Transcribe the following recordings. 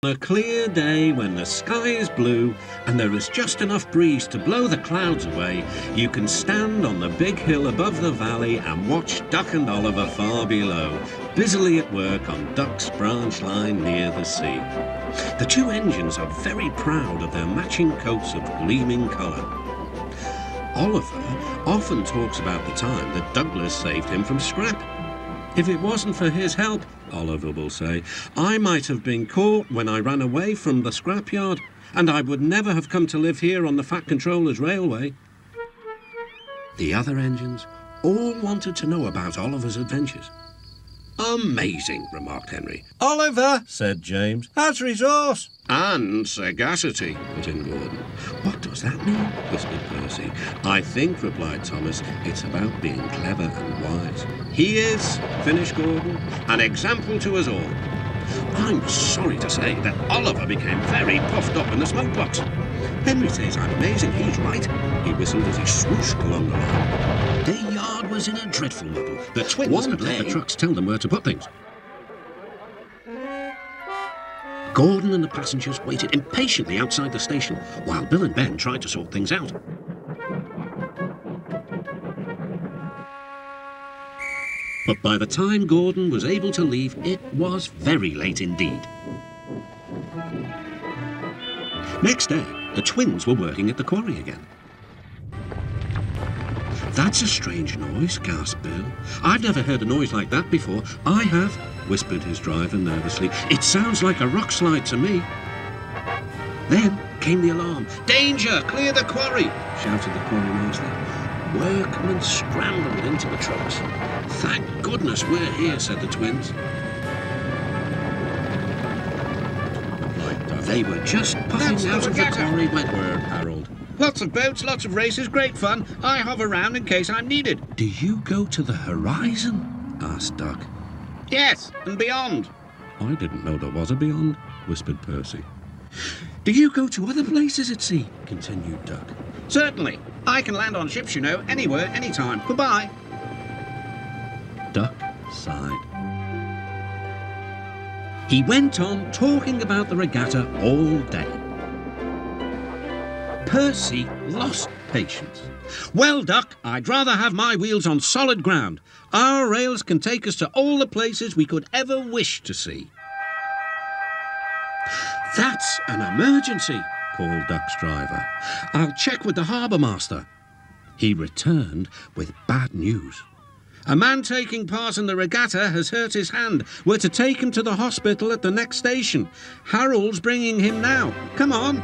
On a clear day when the sky is blue and there is just enough breeze to blow the clouds away, you can stand on the big hill above the valley and watch Duck and Oliver far below, busily at work on Duck's branch line near the sea. The two engines are very proud of their matching coats of gleaming colour. Oliver often talks about the time that Douglas saved him from scrap. If it wasn't for his help, Oliver will say, I might have been caught when I ran away from the scrapyard, and I would never have come to live here on the Fat Controller's Railway. The other engines all wanted to know about Oliver's adventures. Amazing, remarked Henry. Oliver, Said James. has resource. And sagacity, put in Gordon. What does that mean? Whispered Percy. I think, replied Thomas, it's about being clever and wise. He is, finished Gordon, an example to us all. I'm sorry to say that Oliver became very puffed up in the smoke box. Henry says I'm amazing, he's right. He whistled as he swooshed along the line. Their yard was in a dreadful muddle. The twins wouldn't let the trucks tell them where to put things. Gordon and the passengers waited impatiently outside the station while Bill and Ben tried to sort things out. But by the time Gordon was able to leave, it was very late indeed. Next day, the twins were working at the quarry again. That's a strange noise, gasped Bill. I've never heard a noise like that before. I have, whispered his driver nervously. It sounds like a rock slide to me. Then came the alarm. Danger! Clear the quarry! Shouted the quarrymaster. Workmen scrambled into the trucks. Thank goodness we're here, said the twins. They were just puffing out of the quarry when word, Harold. Lots of boats, lots of races, great fun. I hover around in case I'm needed. Do you go to the horizon? Asked Duck. Yes, and beyond. I didn't know there was a beyond, whispered Percy. Do you go to other places at sea? Continued Duck. Certainly. I can land on ships, you know, anywhere, anytime. Goodbye. Duck sighed. He went on talking about the regatta all day. Percy lost patience. Well, Duck, I'd rather have my wheels on solid ground. Our rails can take us to all the places we could ever wish to see. That's an emergency, called Duck's driver. I'll check with the harbour master. He returned with bad news. A man taking part in the regatta has hurt his hand. We're to take him to the hospital at the next station. Harold's bringing him now. Come on.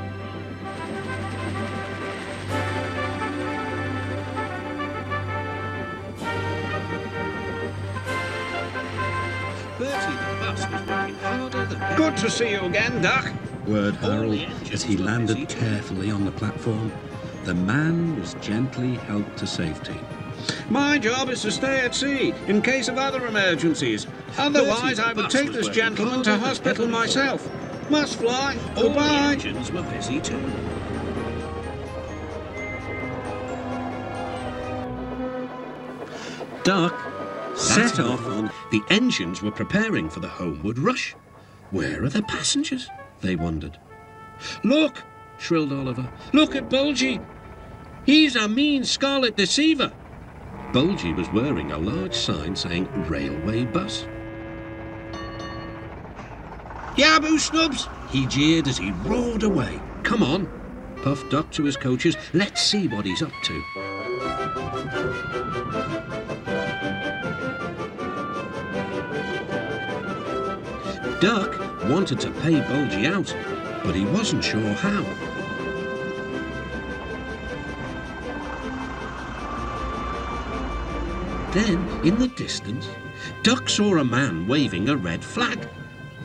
Bertie the bus was working harder than ever. Good to see you again, Duck. Word Harold as he landed carefully on the platform. The man was gently helped to safety. My job is to stay at sea in case of other emergencies. Otherwise, I would take this gentleman to hospital myself. Must fly. All the Goodbye. engines were busy too. Duck set off on. The engines were preparing for the homeward rush. Where are the passengers? They wondered. Look, shrilled Oliver. Look at Bulgy. He's a mean scarlet deceiver. Bulgy was wearing a large sign saying Railway Bus. Yaboo snubs! He jeered as he roared away. Come on, puffed Duck to his coaches. Let's see what he's up to. Duck wanted to pay Bulgy out, but he wasn't sure how. Then, in the distance, Duck saw a man waving a red flag.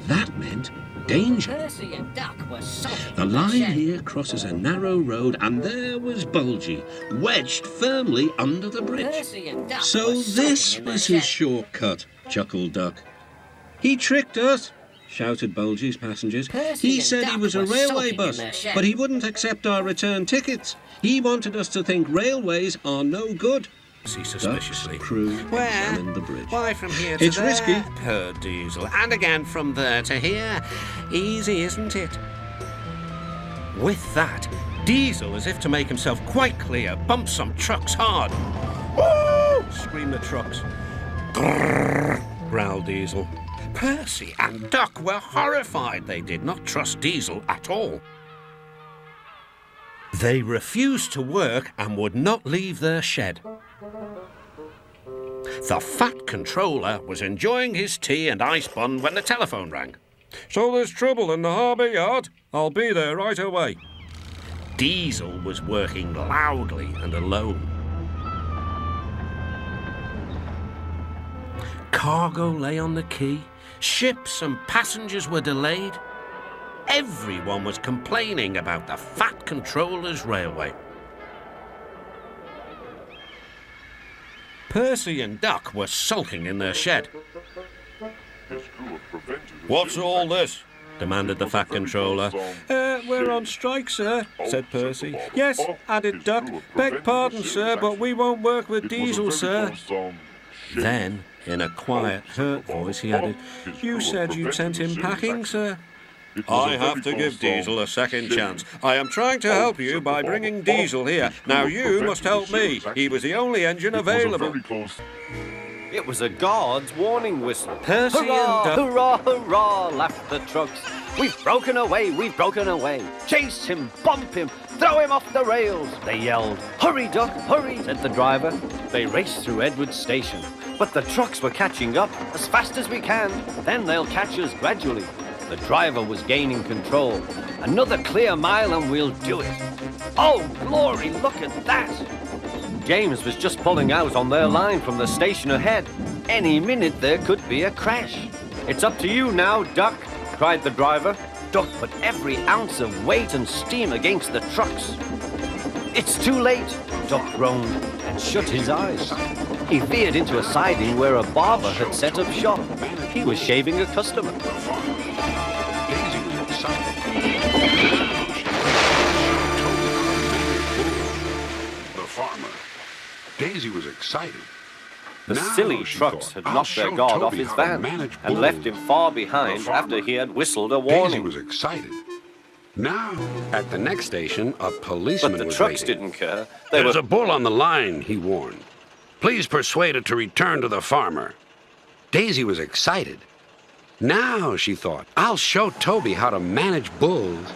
That meant danger. Percy and Duck were sobbing. The line here crosses a narrow road, and there was Bulgy, wedged firmly under the bridge. Percy and Duck So were this sobbing in the was his shed. shortcut, chuckled Duck. He tricked us, shouted Bulgy's passengers. Percy He and said he Duck was a were railway sobbing bus, in their shed. but he wouldn't accept our return tickets. He wanted us to think railways are no good. See suspiciously. Duck's crew Where? examined the bridge. Why from here to It's there? risky. Purred Diesel. And again from there to here. Easy, isn't it? With that, Diesel, as if to make himself quite clear, bumps some trucks hard. Woo! Scream the trucks. Grrr, growled Diesel. Percy and Duck were horrified. They did not trust Diesel at all. They refused to work and would not leave their shed. The Fat Controller was enjoying his tea and ice bun when the telephone rang. So there's trouble in the harbour yard? I'll be there right away. Diesel was working loudly and alone. Cargo lay on the quay. Ships and passengers were delayed. Everyone was complaining about the Fat Controller's railway. Percy and Duck were sulking in their shed. What's all this? Demanded the Fat Controller. We're on strike, sir, said Percy. Yes, added Duck. Beg pardon, sir, but we won't work with Diesel, sir. Then, in a quiet, hurt voice, he added, You said you'd sent him packing, sir. I have to give Diesel a second chance. I am trying to help you by bringing Diesel here. Now you must help me. He was the only engine available. It was a guard's warning whistle. Percy Hurrah, and Duck... hurrah, hurrah, laughed the trucks. We've broken away, we've broken away. Chase him, bump him, throw him off the rails, they yelled. Hurry, Duck, hurry, said the driver. They raced through Edward Station, but the trucks were catching up as fast as we can. Then they'll catch us gradually. The driver was gaining control. Another clear mile and we'll do it. Oh, glory, look at that! James was just pulling out on their line from the station ahead. Any minute there could be a crash. It's up to you now, Duck, cried the driver. Duck put every ounce of weight and steam against the trucks. It's too late, Duck groaned and shut his eyes. He veered into a siding where a barber had set up shop. He was shaving a customer. Daisy was excited. The Now, silly she trucks thought, had I'll knocked their show guard off Toby his how to van manage and left him bulls. far behind The farmer. after he had whistled a Daisy warning. was excited. Now, at the next station, a policeman But the was trucks waiting. didn't care. They There's were a bull on the line, he warned. Please persuade it to return to the farmer. Daisy was excited. Now, she thought, I'll show Toby how to manage bulls.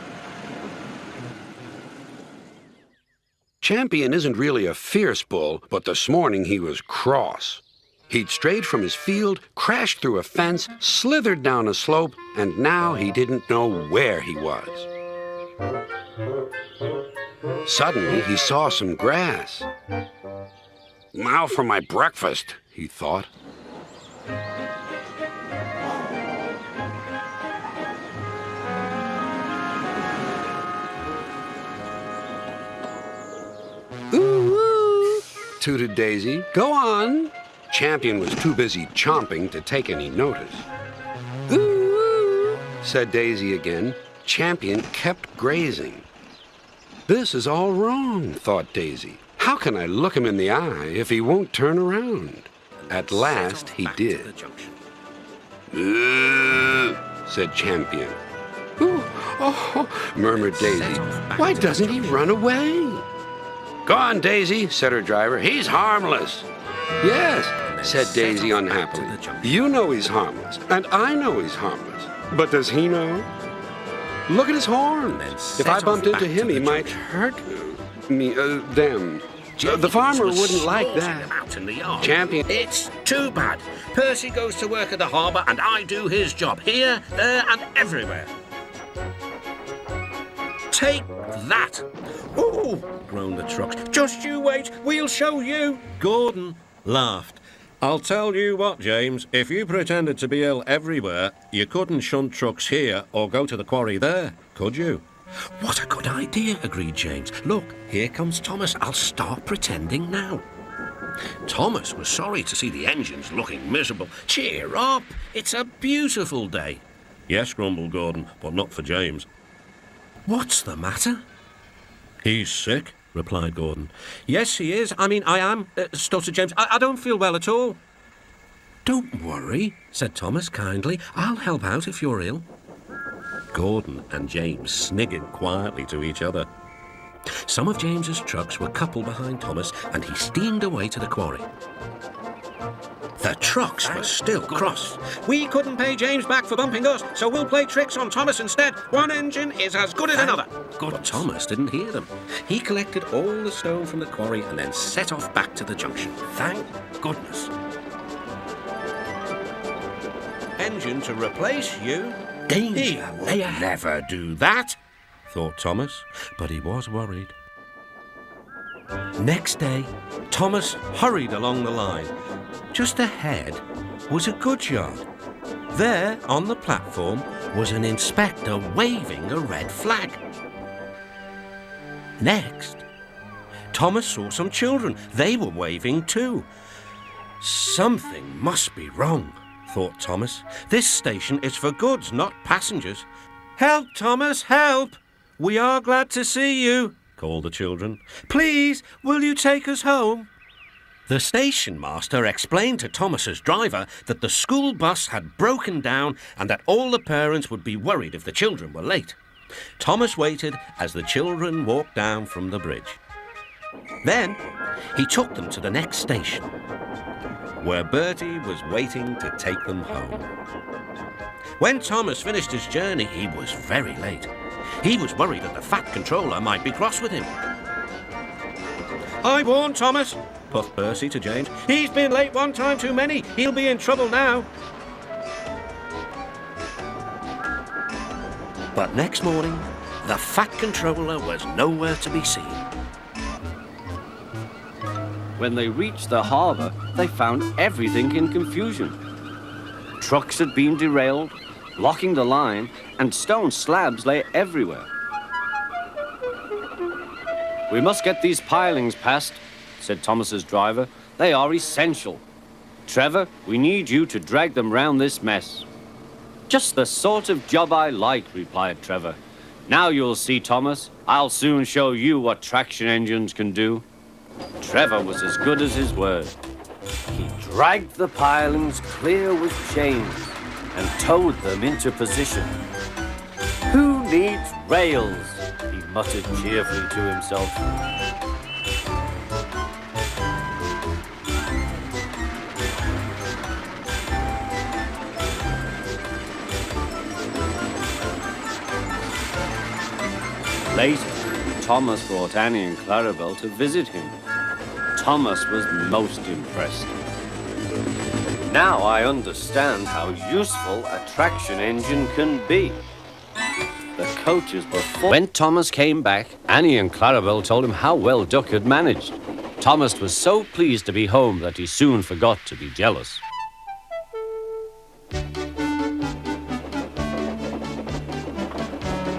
Champion isn't really a fierce bull, but this morning he was cross. He'd strayed from his field, crashed through a fence, slithered down a slope, and now he didn't know where he was. Suddenly, he saw some grass. Now for my breakfast, he thought. Ooh, tooted Daisy. Go on. Champion was too busy chomping to take any notice. Ooh, said Daisy again. Champion kept grazing. This is all wrong, thought Daisy. How can I look him in the eye if he won't turn around? At last he did. Said Champion. Ooh, oh, murmured Daisy. Why doesn't he run away? Go on, Daisy, said her driver. He's harmless. Yes, said Daisy unhappily. You know he's harmless, and I know he's harmless. But does he know? Look at his horn. If I bumped into him, he might hurt me, them. The farmer wouldn't like that. Champion. It's too bad. Percy goes to work at the harbour and I do his job here, there and everywhere. Take that. Ooh, groaned the trucks. Just you wait, we'll show you. Gordon laughed. I'll tell you what, James, if you pretended to be ill everywhere, you couldn't shunt trucks here or go to the quarry there, could you? What a good idea, agreed James. Look, here comes Thomas. I'll start pretending now. Thomas was sorry to see the engines looking miserable. Cheer up, it's a beautiful day. Yes, grumbled Gordon, but not for James. What's the matter? He's sick, replied Gordon. Yes, he is. I am, stuttered James. I don't feel well at all. Don't worry, said Thomas kindly. I'll help out if you're ill. Gordon and James sniggered quietly to each other. Some of James's trucks were coupled behind Thomas, and he steamed away to the quarry. The trucks were still cross. We couldn't pay James back for bumping us, so we'll play tricks on Thomas instead. One engine is as good as another. But Thomas didn't hear them. He collected all the stone from the quarry and then set off back to the junction. Thank goodness. Engine to replace you? Danger. He'll never do that, thought Thomas, but he was worried. Next day, Thomas hurried along the line. Just ahead was a goods yard. There, on the platform, was an inspector waving a red flag. Next, Thomas saw some children. They were waving too. Something must be wrong, thought Thomas. This station is for goods, not passengers. Help, Thomas, help! We are glad to see you, called the children. Please, will you take us home? The station master explained to Thomas's driver that the school bus had broken down and that all the parents would be worried if the children were late. Thomas waited as the children walked down from the bridge. Then he took them to the next station, where Bertie was waiting to take them home. When Thomas finished his journey, he was very late. He was worried that the fat controller might be cross with him. I warned Thomas, puffed Percy to James. He's been late one time too many. He'll be in trouble now. But next morning, the fat controller was nowhere to be seen. When they reached the harbour, they found everything in confusion. Trucks had been derailed, blocking the line, and stone slabs lay everywhere. We must get these pilings past, said Thomas's driver. They are essential. Trevor, we need you to drag them round this mess. Just the sort of job I like, replied Trevor. Now you'll see, Thomas. I'll soon show you what traction engines can do. Trevor was as good as his word. He dragged the pilings clear with chains and towed them into position. Who needs rails? He muttered cheerfully to himself. Later, Thomas brought Annie and Clarabelle to visit him. Thomas was most impressed. Now I understand how useful a traction engine can be. The coaches were full. When Thomas came back, Annie and Clarabelle told him how well Duck had managed. Thomas was so pleased to be home that he soon forgot to be jealous.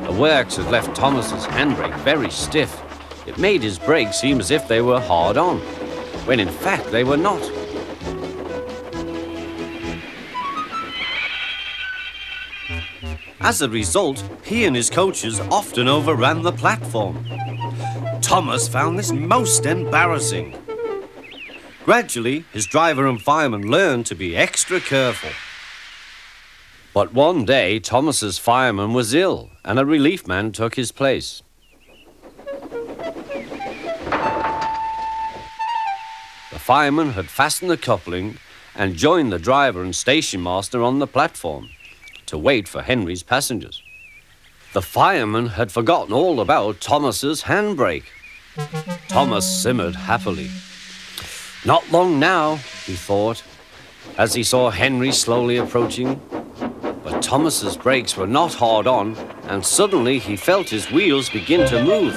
The works had left Thomas's handbrake very stiff. It made his brakes seem as if they were hard on, when in fact they were not. As a result, he and his coaches often overran the platform. Thomas found this most embarrassing. Gradually, his driver and fireman learned to be extra careful. But one day, Thomas's fireman was ill, and a relief man took his place. The fireman had fastened the coupling and joined the driver and station master on the platform to wait for Henry's passengers. The fireman had forgotten all about Thomas's handbrake. Thomas simmered happily. Not long now, he thought, as he saw Henry slowly approaching. But Thomas's brakes were not hard on, and suddenly he felt his wheels begin to move.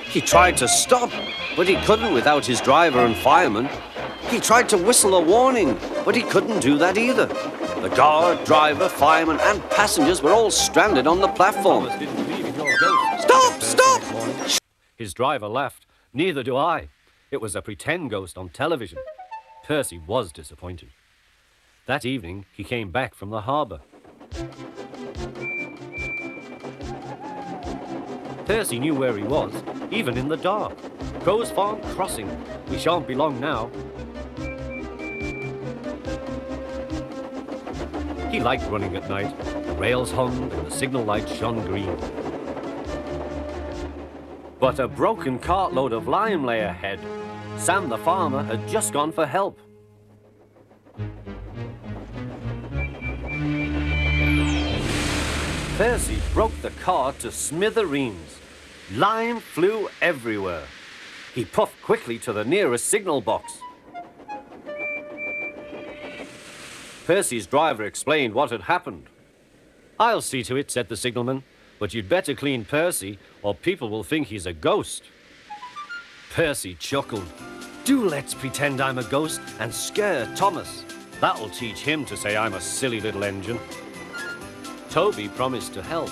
He tried to stop, but he couldn't without his driver and fireman. He tried to whistle a warning, but he couldn't do that either. The guard, driver, fireman, and passengers were all stranded on the platform. Stop! Stop! His driver laughed. Neither do I. It was a pretend ghost on television. Percy was disappointed. That evening, he came back from the harbour. Percy knew where he was, even in the dark. Crow's Farm crossing. We shan't be long now. He liked running at night. The rails hummed and the signal lights shone green. But a broken cartload of lime lay ahead. Sam the farmer had just gone for help. Percy broke the cart to smithereens. Lime flew everywhere. He puffed quickly to the nearest signal box. Percy's driver explained what had happened. "I'll see to it," said the signalman, "but you'd better clean Percy, or people will think he's a ghost." Percy chuckled. "Do let's pretend I'm a ghost and scare Thomas. That'll teach him to say I'm a silly little engine." Toby promised to help.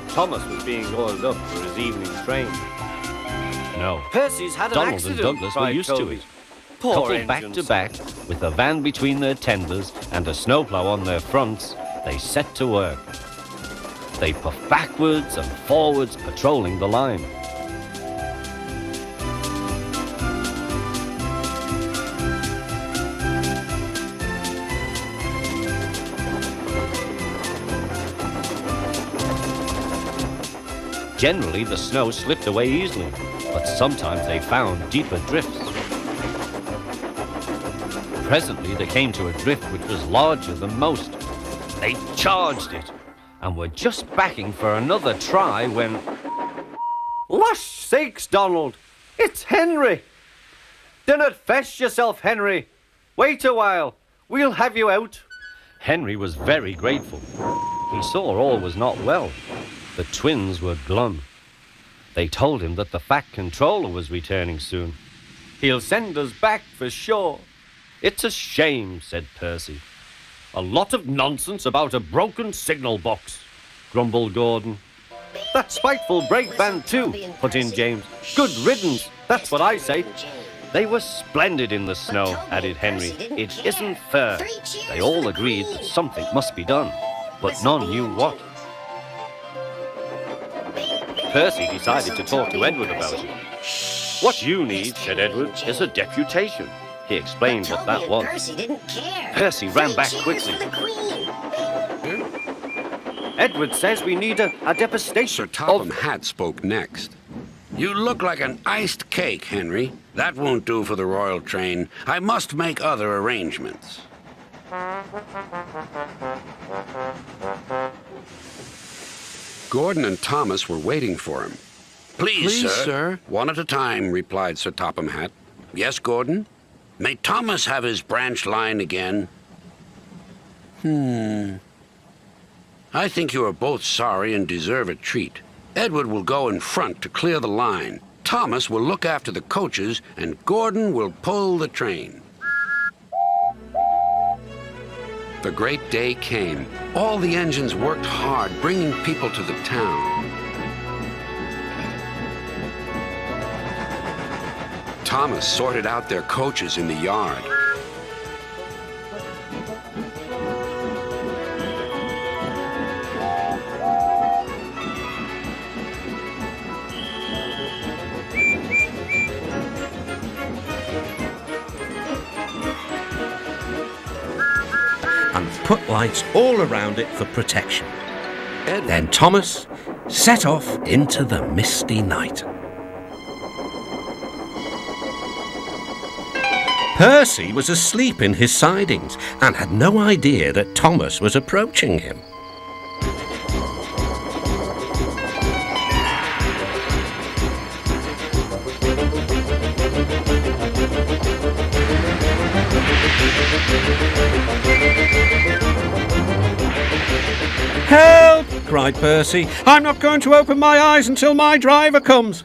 Thomas was being oiled up for his evening train. No, Percy's had an Donald accident. and Douglas were cried used to Toby. it. Poor Coupled back engines. to back, with a van between their tenders and a snowplow on their fronts, they set to work. They puffed backwards and forwards, patrolling the line. Generally, the snow slipped away easily, but sometimes they found deeper drifts. Presently, they came to a drift which was larger than most. They charged it, and were just backing for another try when... "Lush sakes, Donald! It's Henry! Dinnot fetch yourself, Henry! Wait a while, we'll have you out." Henry was very grateful. He saw all was not well. The twins were glum. They told him that the Fat Controller was returning soon. "He'll send us back for sure." "It's a shame," said Percy. "A lot of nonsense about a broken signal box," grumbled Gordon. "That spiteful brake van too," put in James. "Good riddance, that's what I say." "They were splendid in the snow," added Henry. "It isn't fair." They all agreed that something must be done, but none knew what. Percy decided to talk to Edward about it. "What you need," said Edward, "is a deputation." He explained what that was. Percy didn't care. Percy ran back quickly. "Edward says we need a Sir deposition Topham of..." Hatt spoke next. "You look like an iced cake, Henry. That won't do for the royal train. I must make other arrangements." Gordon and Thomas were waiting for him. Please, sir. One at a time," replied Sir Topham Hatt. "Yes, Gordon? May Thomas have his branch line again?" I think you are both sorry and deserve a treat. Edward will go in front to clear the line. Thomas will look after the coaches, and Gordon will pull the train. The great day came. All the engines worked hard, bringing people to the town. Thomas sorted out their coaches in the yard. And put lights all around it for protection. Edward Then Thomas set off into the misty night. Percy was asleep in his sidings and had no idea that Thomas was approaching him. "Help!" cried Percy. "I'm not going to open my eyes until my driver comes."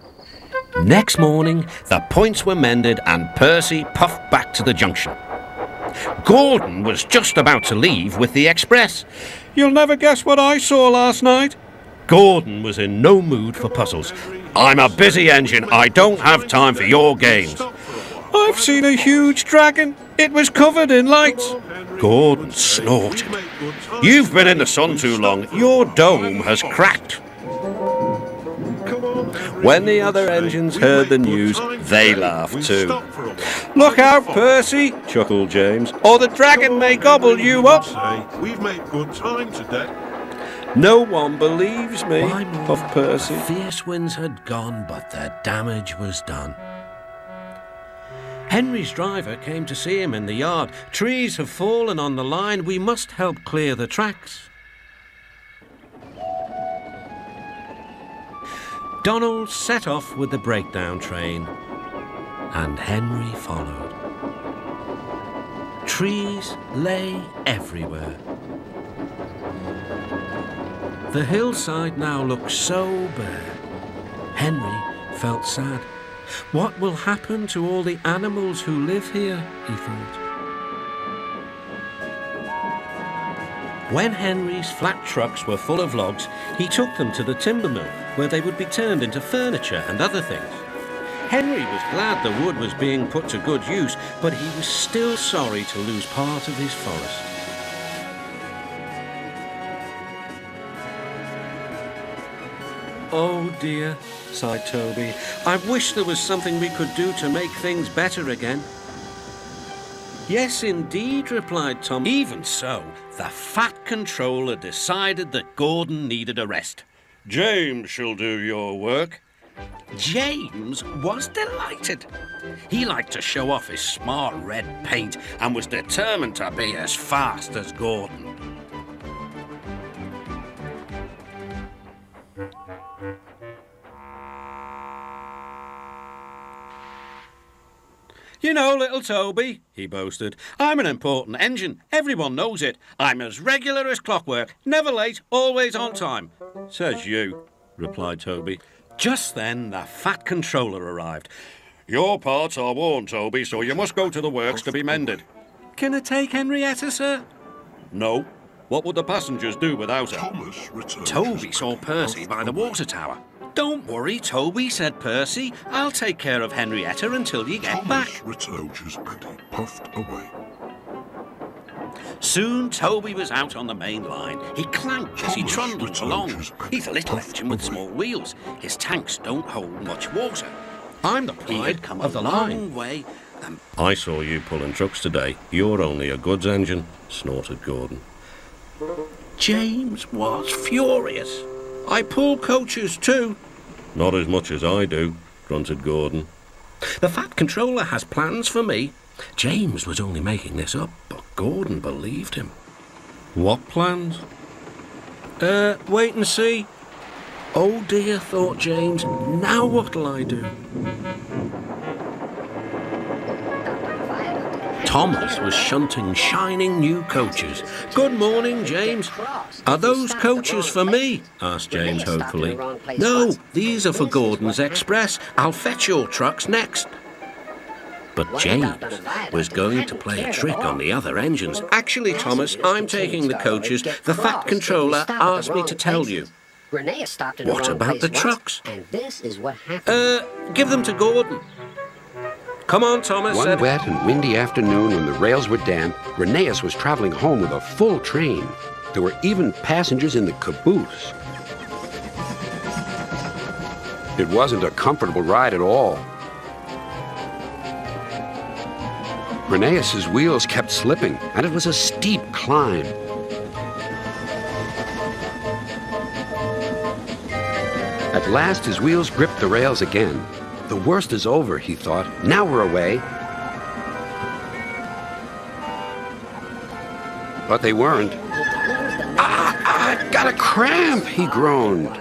Next morning, the points were mended and Percy puffed back to the junction. Gordon was just about to leave with the express. "You'll never guess what I saw last night." Gordon was in no mood for puzzles. "I'm a busy engine. I don't have time for your games." I've seen a huge dragon. It was covered in lights. Gordon snorted. You've been in the sun too long. Your dome has cracked. When the other engines heard the news, they laughed too. Look out, Percy, chuckled James, or the dragon may gobble you up. We've made good time today. No one believes me, puffed Percy. Fierce winds had gone, but their damage was done. Henry's driver came to see him in the yard. Trees have fallen on the line. We must help clear the tracks. Donald set off with the breakdown train, and Henry followed. Trees lay everywhere. The hillside now looked so bare. Henry felt sad. What will happen to all the animals who live here, he thought. When Henry's flat trucks were full of logs, he took them to the timber mill, where they would be turned into furniture and other things. Henry was glad the wood was being put to good use, but he was still sorry to lose part of his forest. Oh dear, sighed Toby. I wish there was something we could do to make things better again. Yes, indeed, replied Tom. Even so, the Fat Controller decided that Gordon needed a rest. James shall do your work. James was delighted. He liked to show off his smart red paint and was determined to be as fast as Gordon. You know, little Toby, he boasted, I'm an important engine. Everyone knows it. I'm as regular as clockwork, never late, always on time. Says you, replied Toby. Just then, the Fat Controller arrived. Your parts are worn, Toby, so you must go to the works to be mended. Can I take Henrietta, sir? No. What would the passengers do without her? Thomas returned. Toby saw Percy by the water tower. Don't worry, Toby, said Percy. I'll take care of Henrietta until you get back. Thomas retouches and he puffed away. Soon Toby was out on the main line. He clanked as he Thomas trundled along. retouches and He's a little puffed engine with away. small wheels. His tanks don't hold much water. I'm the pride pride come of a the long line. way. And I saw you pulling trucks today. You're only a goods engine, snorted Gordon. James was furious. I pull coaches too. Not as much as I do, grunted Gordon. The Fat Controller has plans for me. James was only making this up, but Gordon believed him. What plans? Wait and see. Oh dear, thought James. Now what'll I do? Thomas was shunting shining new coaches. Good morning, James. Are those coaches for me? Asked James hopefully. No, these are for Gordon's Express. I'll fetch your trucks next. But James was going to play a trick on the other engines. Actually, Thomas, I'm taking the coaches. The Fat Controller asked me to tell you. What about the trucks? Give them to Gordon. Come on, Thomas. One wet and windy afternoon when the rails were damp, Rheneas was traveling home with a full train. There were even passengers in the caboose. It wasn't a comfortable ride at all. Rheneas's wheels kept slipping, and it was a steep climb. At last, his wheels gripped the rails again. The worst is over, he thought. Now we're away. But they weren't. I got a cramp, he groaned.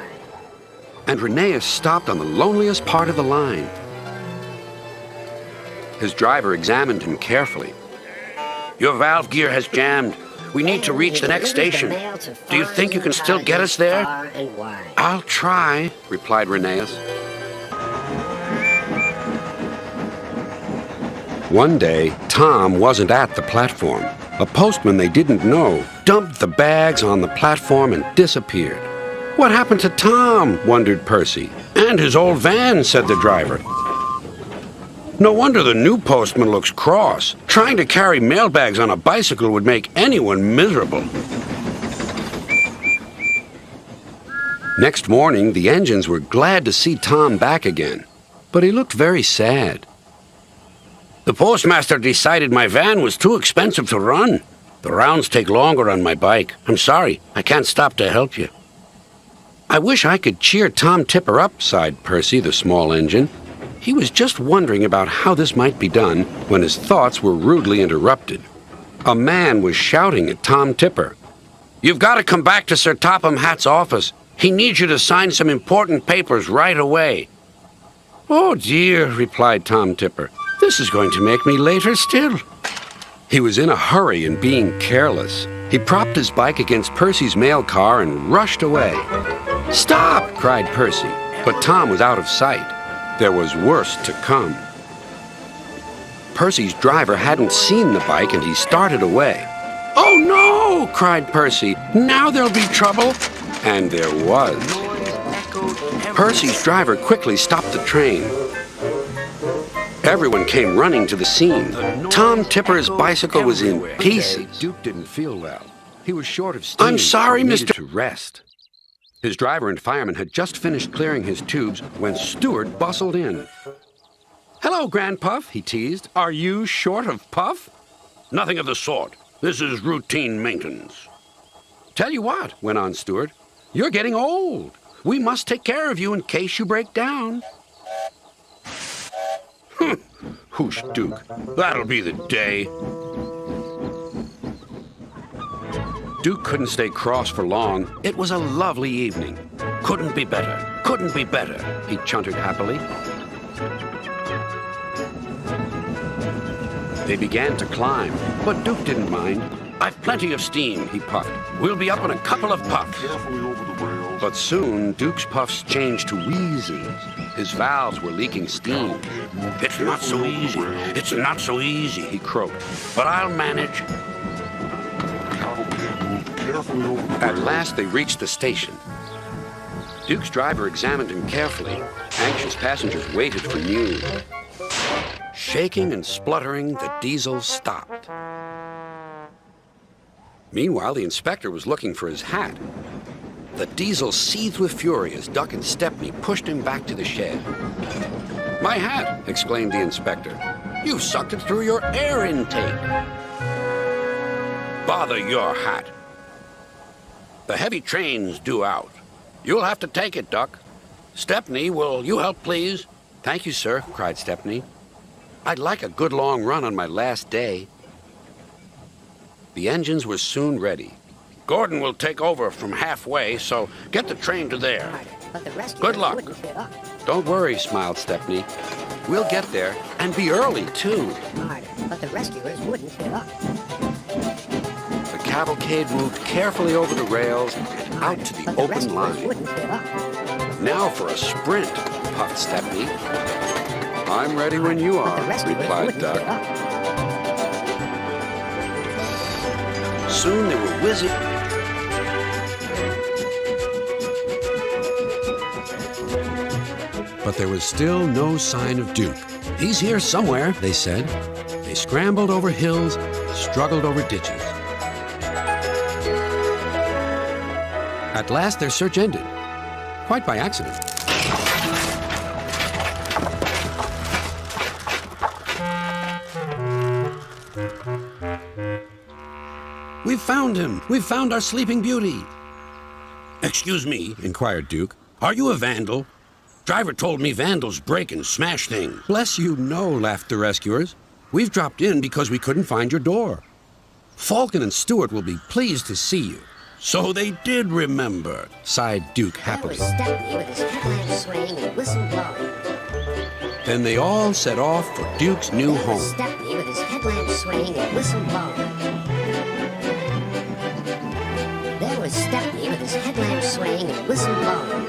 And Rheneas stopped on the loneliest part of the line. His driver examined him carefully. Your valve gear has jammed. We need to reach the next station. Do you think you can still get us there? I'll try, replied Rheneas. One day, Tom wasn't at the platform. A postman they didn't know dumped the bags on the platform and disappeared. What happened to Tom? Wondered Percy. And his old van, said the driver. No wonder the new postman looks cross. Trying to carry mailbags on a bicycle would make anyone miserable. Next morning, the engines were glad to see Tom back again, but he looked very sad. The postmaster decided my van was too expensive to run. The rounds take longer on my bike. I'm sorry, I can't stop to help you. I wish I could cheer Tom Tipper up, sighed Percy, the small engine. He was just wondering about how this might be done when his thoughts were rudely interrupted. A man was shouting at Tom Tipper. "You've got to come back to Sir Topham Hatt's office. He needs you to sign some important papers right away." "Oh, dear," replied Tom Tipper. "This is going to make me later still." He was in a hurry and being careless. He propped his bike against Percy's mail car and rushed away. "Stop!" cried Percy, but Tom was out of sight. There was worse to come. Percy's driver hadn't seen the bike and he started away. "Oh, no!" cried Percy. "Now there'll be trouble." And there was. Percy's driver quickly stopped the train. Everyone came running to the scene. Tom Tipper's bicycle was in pieces. Duke didn't feel well. He was short of steam. "I'm sorry, Mr. to rest." His driver and fireman had just finished clearing his tubes when Stewart bustled in. "Hello, Grandpuff," he teased. "Are you short of puff?" "Nothing of the sort. This is routine maintenance." "Tell you what," went on Stewart, "you're getting old. We must take care of you in case you break down." Whoosh, Duke. "That'll be the day." Duke couldn't stay cross for long. It was a lovely evening. "Couldn't be better. Couldn't be better," he chuntered happily. They began to climb, but Duke didn't mind. "I've plenty of steam," he puffed. "We'll be up in a couple of puffs." Carefully over the rails. But soon, Duke's puffs changed to wheezes. His valves were leaking steam. "It's not so easy. It's not so easy," he croaked. "But I'll manage." Cavalcade moved carefully over the At rails. last, they reached the station. Duke's driver examined him carefully. Anxious passengers waited for news. Shaking and spluttering, the diesel stopped. Meanwhile, the inspector was looking for his hat. The diesel seethed with fury as Duck and Stepney pushed him back to the shed. "My hat!" exclaimed the inspector. "You sucked it through your air intake." "Bother your hat. The heavy train's due out. You'll have to take it, Duck. Stepney, will you help, please?" "Thank you, sir," cried Stepney. "I'd like a good long run on my last day." The engines were soon ready. "Gordon will take over from halfway, so get the train to there." But the rescuers Good luck. wouldn't fit up. "Don't worry," smiled Stepney. "We'll get there, and be early, too." Hard, but the rescuers wouldn't fit up. The cavalcade moved carefully over the rails and out to the But the open rescuers line. wouldn't fit up. "Now for a sprint," puffed Stepney. "I'm ready when you But the are," rescuers replied wouldn't Duck. fit up. Soon they were whizzing. But there was still no sign of Duke. "He's here somewhere," they said. They scrambled over hills, struggled over ditches. At last, their search ended, quite by accident. "We've found him! We've found our Sleeping Beauty!" "Excuse me," inquired Duke. "Are you a vandal? Driver told me vandals break and smash things." "Bless you, no," laughed the rescuers. "We've dropped in because we couldn't find your door. Falcon and Stewart will be pleased to see you." "So they did remember," sighed Duke That happily. was Stepney with his headlamp swaying and whistle blowing. Then they all set off for Duke's new There was home. Stepney with his headlamp swaying and whistle blowing. There was Stepney with his headlamp swaying and whistle blowing.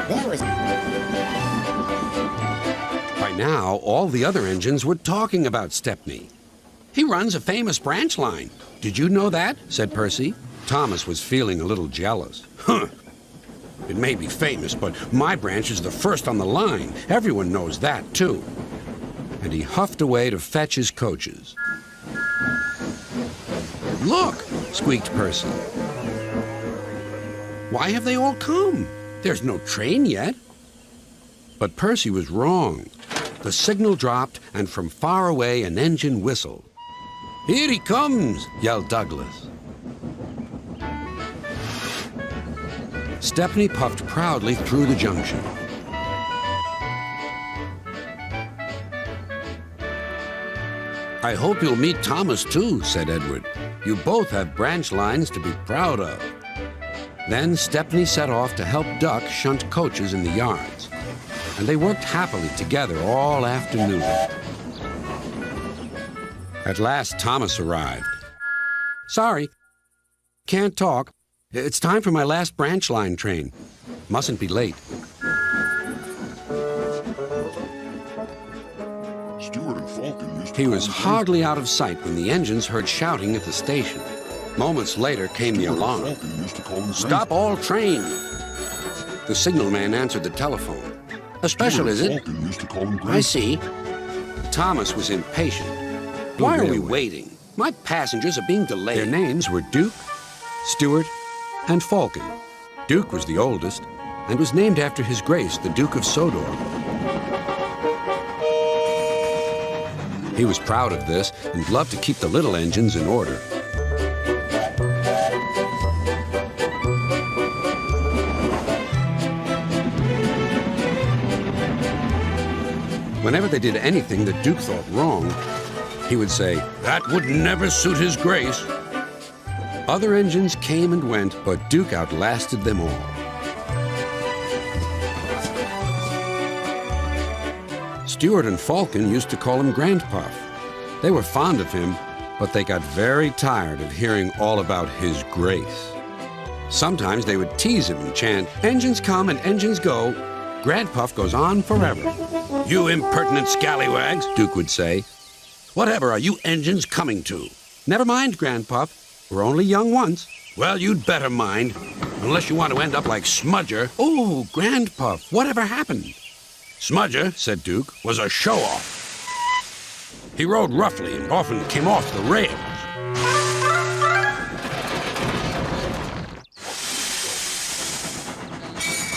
There was... By now, all the other engines were talking about Stepney. "He runs a famous branch line. Did you know that?" said Percy. Thomas was feeling a little jealous. "Huh. It may be famous, but my branch is the first on the line. Everyone knows that, too. And he huffed away to fetch his coaches. Look, squeaked Percy. Why have they all come? There's no train yet. But Percy was wrong. The signal dropped, and from far away an engine whistled. Here he comes, yelled Douglas. Stepney puffed proudly through the junction. I hope you'll meet Thomas, too, said Edward. You both have branch lines to be proud of. Then Stepney set off to help Duck shunt coaches in the yards, and they worked happily together all afternoon. At last, Thomas arrived. Sorry, can't talk. It's time for my last branch line train. Mustn't be late. Stewart and Falcon used to He call was him hardly out of sight when the engines heard shouting at the station. Moments later came the Stewart and alarm. Falcon used to call him Stop all train! The signalman answered the telephone. A special, is it? Falcon used to call him I see. Thomas was impatient. Why are we waiting? My passengers are being delayed. Their names were Duke, Stewart, and Falcon. Duke was the oldest and was named after His Grace, the Duke of Sodor. He was proud of this and loved to keep the little engines in order. Whenever they did anything that Duke thought wrong, he would say, "That would never suit His Grace." Other engines came and went, but Duke outlasted them all. Stewart and Falcon used to call him Grandpuff. They were fond of him, but they got very tired of hearing all about His Grace. Sometimes they would tease him and chant, "Engines come and engines go. Grandpuff goes on forever." "You impertinent scallywags," Duke would say. "Whatever are you engines coming to?" "Never mind, Grandpuff. We're only young once." "Well, you'd better mind, unless you want to end up like Smudger." "Oh, Grandpuff, whatever happened?" "Smudger," said Duke, "was a show-off. He rode roughly and often came off the rails."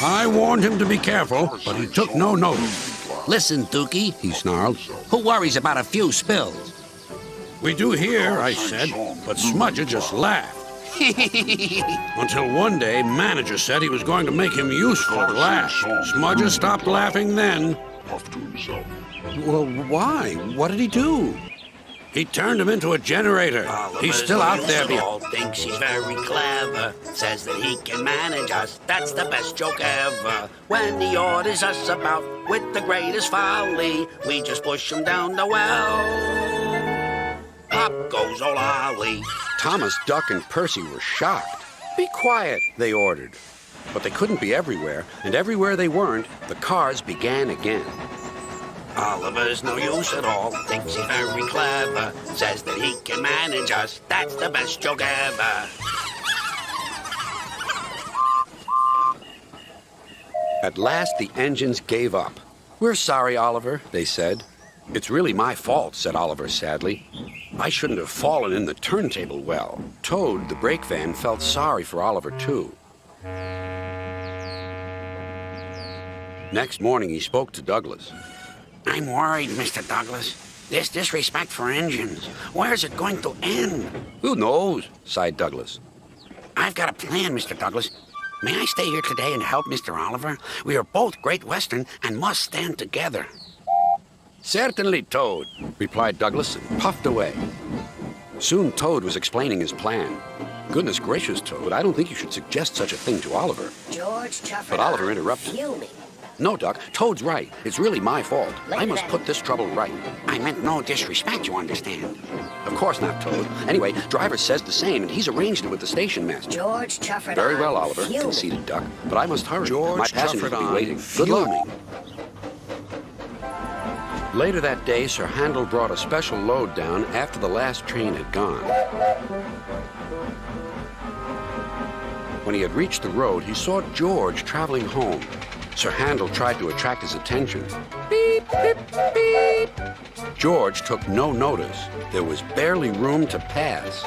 "I warned him to be careful, but he took no notice." "Listen, Dookie," he snarled. "Who worries about a few spills?" "We do here," I said, but Smudger just laughed. Until one day, manager said he was going to make him useful at last. Smudger stopped laughing then. puff to himself. Well, why? What did he do? He turned him into a generator. He's still out there. Thinks he's very clever. Says that he can manage us. That's the best joke ever. When he orders us about with the greatest folly, we just push him down the well. Up goes old Ollie. Thomas, Duck, and Percy were shocked. "Be quiet," they ordered. But they couldn't be everywhere, and everywhere they weren't, the cars began again. Oliver's no use at all. Thinks he's very clever. Says that he can manage us. That's the best joke ever. At last, the engines gave up. "We're sorry, Oliver," they said. "It's really my fault," said Oliver sadly. "I shouldn't have fallen in the turntable well." Toad, the brake van, felt sorry for Oliver, too. Next morning, he spoke to Douglas. I'm worried, Mr. Douglas. This disrespect for engines. Where's it going to end? "Who knows?" sighed Douglas. I've got a plan, Mr. Douglas. May I stay here today and help Mr. Oliver? We are both Great Western and must stand together. "Certainly, Toad," replied Douglas and puffed away. Soon Toad was explaining his plan. "Goodness gracious, Toad, I don't think you should suggest such a thing to Oliver." George Chufford. But Oliver interrupted. Fuming. "No, Duck, Toad's right. It's really my fault. I must put this trouble right." I meant no disrespect, you understand. "Of course not, Toad. Anyway, driver says the same, and he's arranged it with the station master." George Chufford. "Very well, Oliver," Fuming. conceded Duck. "But I must hurry. George My passengers will be Chufford waiting. Good luck." Later that day, Sir Handel brought a special load down after the last train had gone. When When he had reached the road, he saw George traveling home. Sir Handel tried to attract his attention. Beep, beep, beep. George took no notice. There was barely room to pass.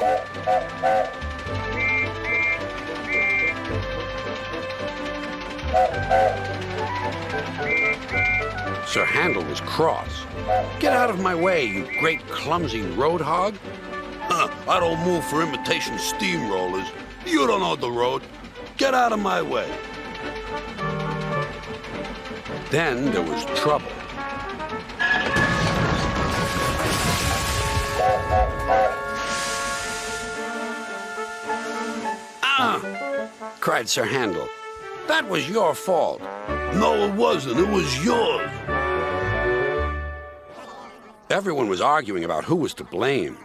Sir Handel was cross. Get out of my way, you great clumsy road hog. I don't move for imitation steamrollers. You don't know the road. Get out of my way. Then there was trouble. Cried Sir Handel. That was your fault. No, it wasn't. It was yours. Everyone was arguing about who was to blame.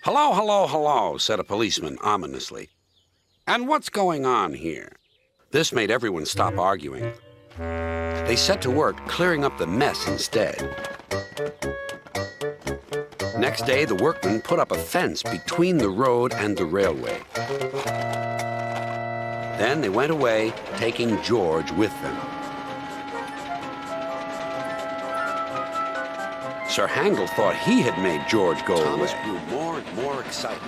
Hello, hello, hello, said a policeman ominously. And what's going on here? This made everyone stop arguing. They set to work clearing up the mess instead. Next day, the workmen put up a fence between the road and the railway. Then they went away, taking George with them. Sir Handel thought he had made George go away. Thomas grew more and more excited.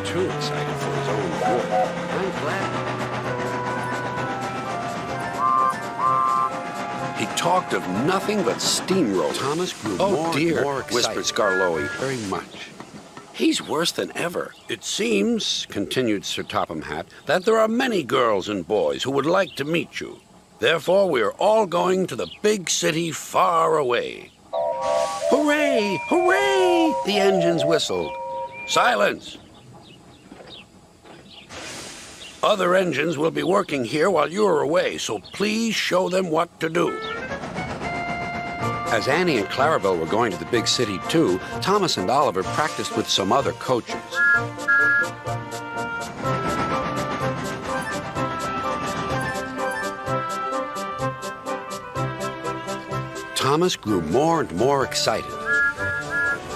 Too excited for his own good. I'm glad. He talked of nothing but steamroll. Thomas grew more and more excited, whispered Scarloey very much. He's worse than ever. It seems, continued Sir Topham Hatt, that there are many girls and boys who would like to meet you. Therefore, we are all going to the big city far away. Hooray! Hooray! The engines whistled. Silence! Other engines will be working here while you are away, so please show them what to do. As Annie and Clarabelle were going to the big city too, Thomas and Oliver practiced with some other coaches. Thomas grew more and more excited.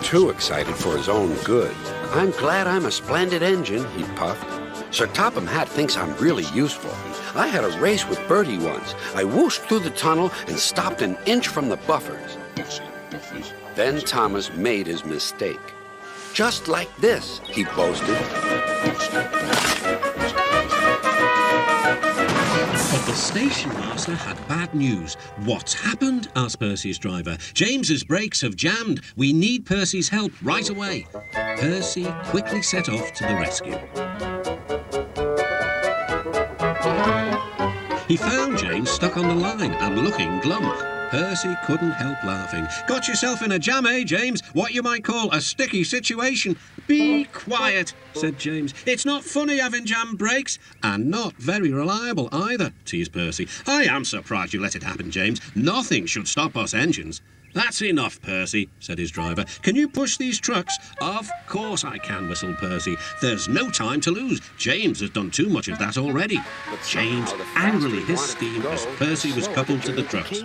Too excited for his own good. I'm glad I'm a splendid engine, he puffed. Sir Topham Hatt thinks I'm really useful. I had a race with Bertie once. I whooshed through the tunnel and stopped an inch from the buffers. Then Thomas made his mistake. Just like this, he boasted. But the station master had bad news. What's happened? Asked Percy's driver. James's brakes have jammed. We need Percy's help right away. Percy quickly set off to the rescue. He found James stuck on the line and looking glum. Percy couldn't help laughing. Got yourself in a jam, eh, James? What you might call a sticky situation. Be quiet, said James. It's not funny having jam brakes, and not very reliable either, teased Percy. I am surprised you let it happen, James. Nothing should stop us engines. That's enough, Percy, said his driver. Can you push these trucks? Of course I can, whistled Percy. There's no time to lose. James has done too much of that already. James angrily hissed steam as Percy was coupled to the trucks.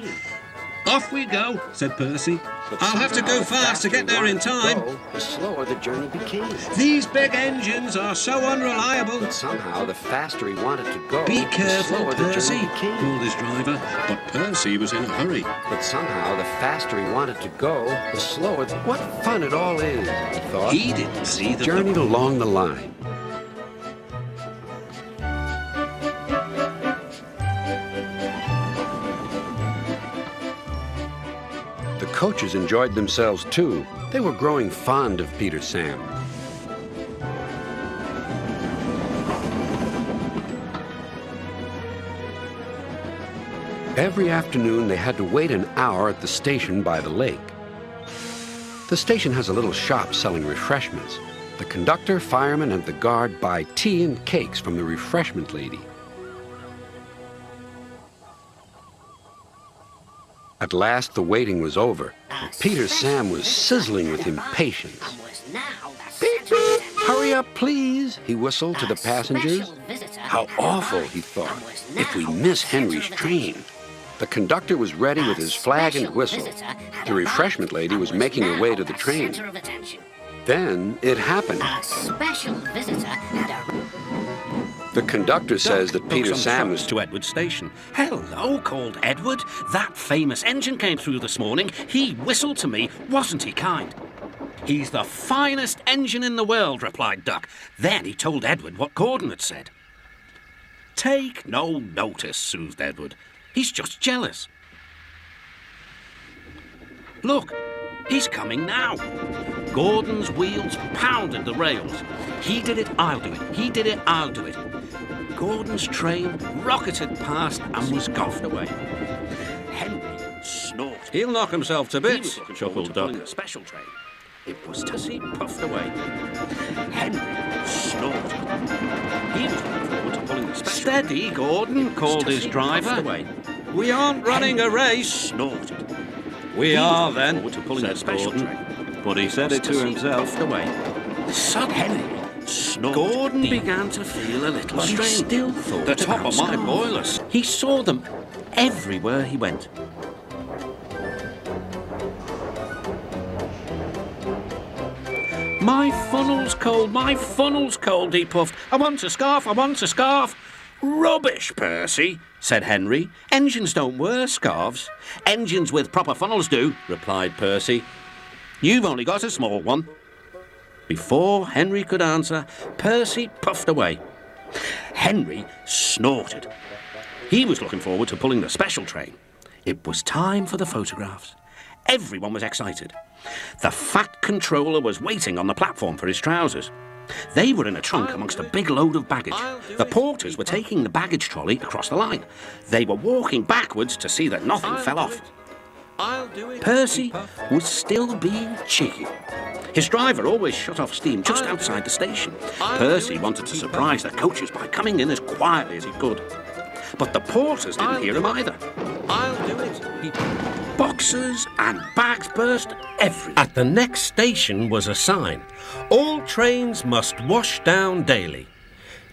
Off we go, said Percy. I'll have to go fast to get there in time. The slower the journey became. These big engines are so unreliable. But somehow, the faster he wanted to go, Be the careful, slower the Percy, journey became. called his driver. But Percy was in a hurry. But somehow, the faster he wanted to go, the slower. What fun it all is, he thought. He didn't see that Journeyed along the line. The coaches enjoyed themselves too. They were growing fond of Peter Sam. Every afternoon they had to wait an hour at the station by the lake. The station has a little shop selling refreshments. The conductor, fireman, and the guard buy tea and cakes from the refreshment lady. At last, the waiting was over. Peter Sam was sizzling with impatience. Beep, beep. Hurry up, please, he whistled to the passengers. How awful, he thought, if we miss Henry's train. The conductor was ready with his flag and whistle. The refreshment lady was making her way to the train. then it happened. A special visitor had a... The conductor says that Took Peter some Sam trucks is... to Edward Station. Hello, called Edward. That famous engine came through this morning. He whistled to me. Wasn't he kind? He's the finest engine in the world, replied Duck. Then he told Edward what Gordon had said. Take no notice, soothed Edward. He's just jealous. Look, he's coming now. Gordon's wheels pounded the rails. He did it, I'll do it. He did it, I'll do it. Gordon's train rocketed past and was gone away. Henry snorted. He'll knock himself to bits, chuckled Duck. A special train. It was Tussie puffed away. Henry snorted. He was looking forward to pulling the special Steady, train. Gordon, called his driver. We aren't running a race. Snorted. We are then, said Gordon. But he said it to himself. Suddenly, Gordon began to feel a little strange. Still thought the top of my boilers. He saw them everywhere he went. My funnel's cold, he puffed. I want a scarf. Rubbish, Percy, said Henry. Engines don't wear scarves. Engines with proper funnels do, replied Percy. You've only got a small one. Before Henry could answer, Percy puffed away. Henry snorted. He was looking forward to pulling the special train. It was time for the photographs. Everyone was excited. The fat controller was waiting on the platform for his trousers. They were in a trunk amongst a big load of baggage. The porters were taking the baggage trolley across the line. They were walking backwards to see that nothing fell off. Percy was still being cheeky. His driver always shut off steam just outside the station. Percy wanted to surprise the coaches by coming in as quietly as he could. But the porters didn't hear him either. Boxes and bags burst everywhere. At the next station was a sign. All trains must wash down daily.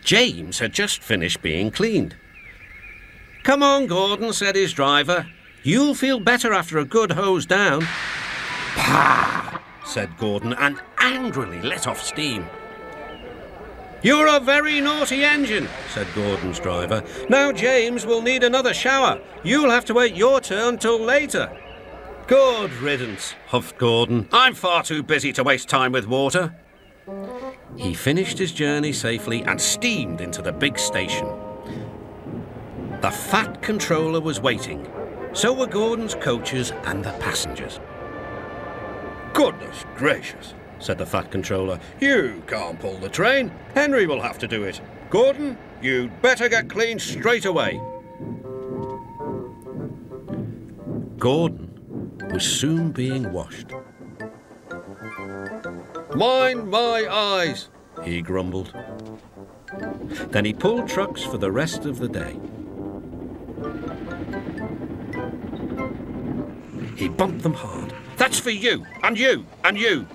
James had just finished being cleaned. Come on, Gordon, said his driver. You'll feel better after a good hose down. Pah, said Gordon, and angrily let off steam. You're a very naughty engine, said Gordon's driver. Now James will need another shower. You'll have to wait your turn till later. Good riddance, huffed Gordon. I'm far too busy to waste time with water. He finished his journey safely and steamed into the big station. The fat controller was waiting. So were Gordon's coaches and the passengers. Goodness gracious, said the fat controller. You can't pull the train. Henry will have to do it. Gordon, you'd better get clean straight away. Gordon was soon being washed. Mind my eyes, he grumbled. Then he pulled trucks for the rest of the day. He bumped them hard. That's for you, and you, and you.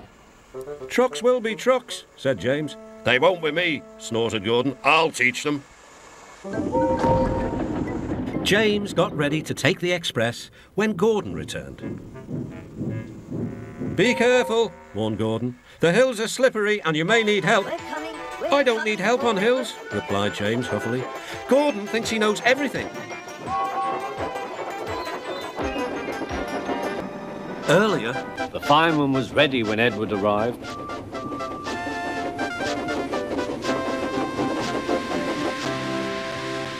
Trucks will be trucks, said James. They won't with me, snorted Gordon. I'll teach them. James got ready to take the express when Gordon returned. Be careful, warned Gordon. The hills are slippery and you may need help. I don't need help on hills, replied James huffily. Gordon thinks he knows everything. Earlier, The fireman was ready when Edward arrived.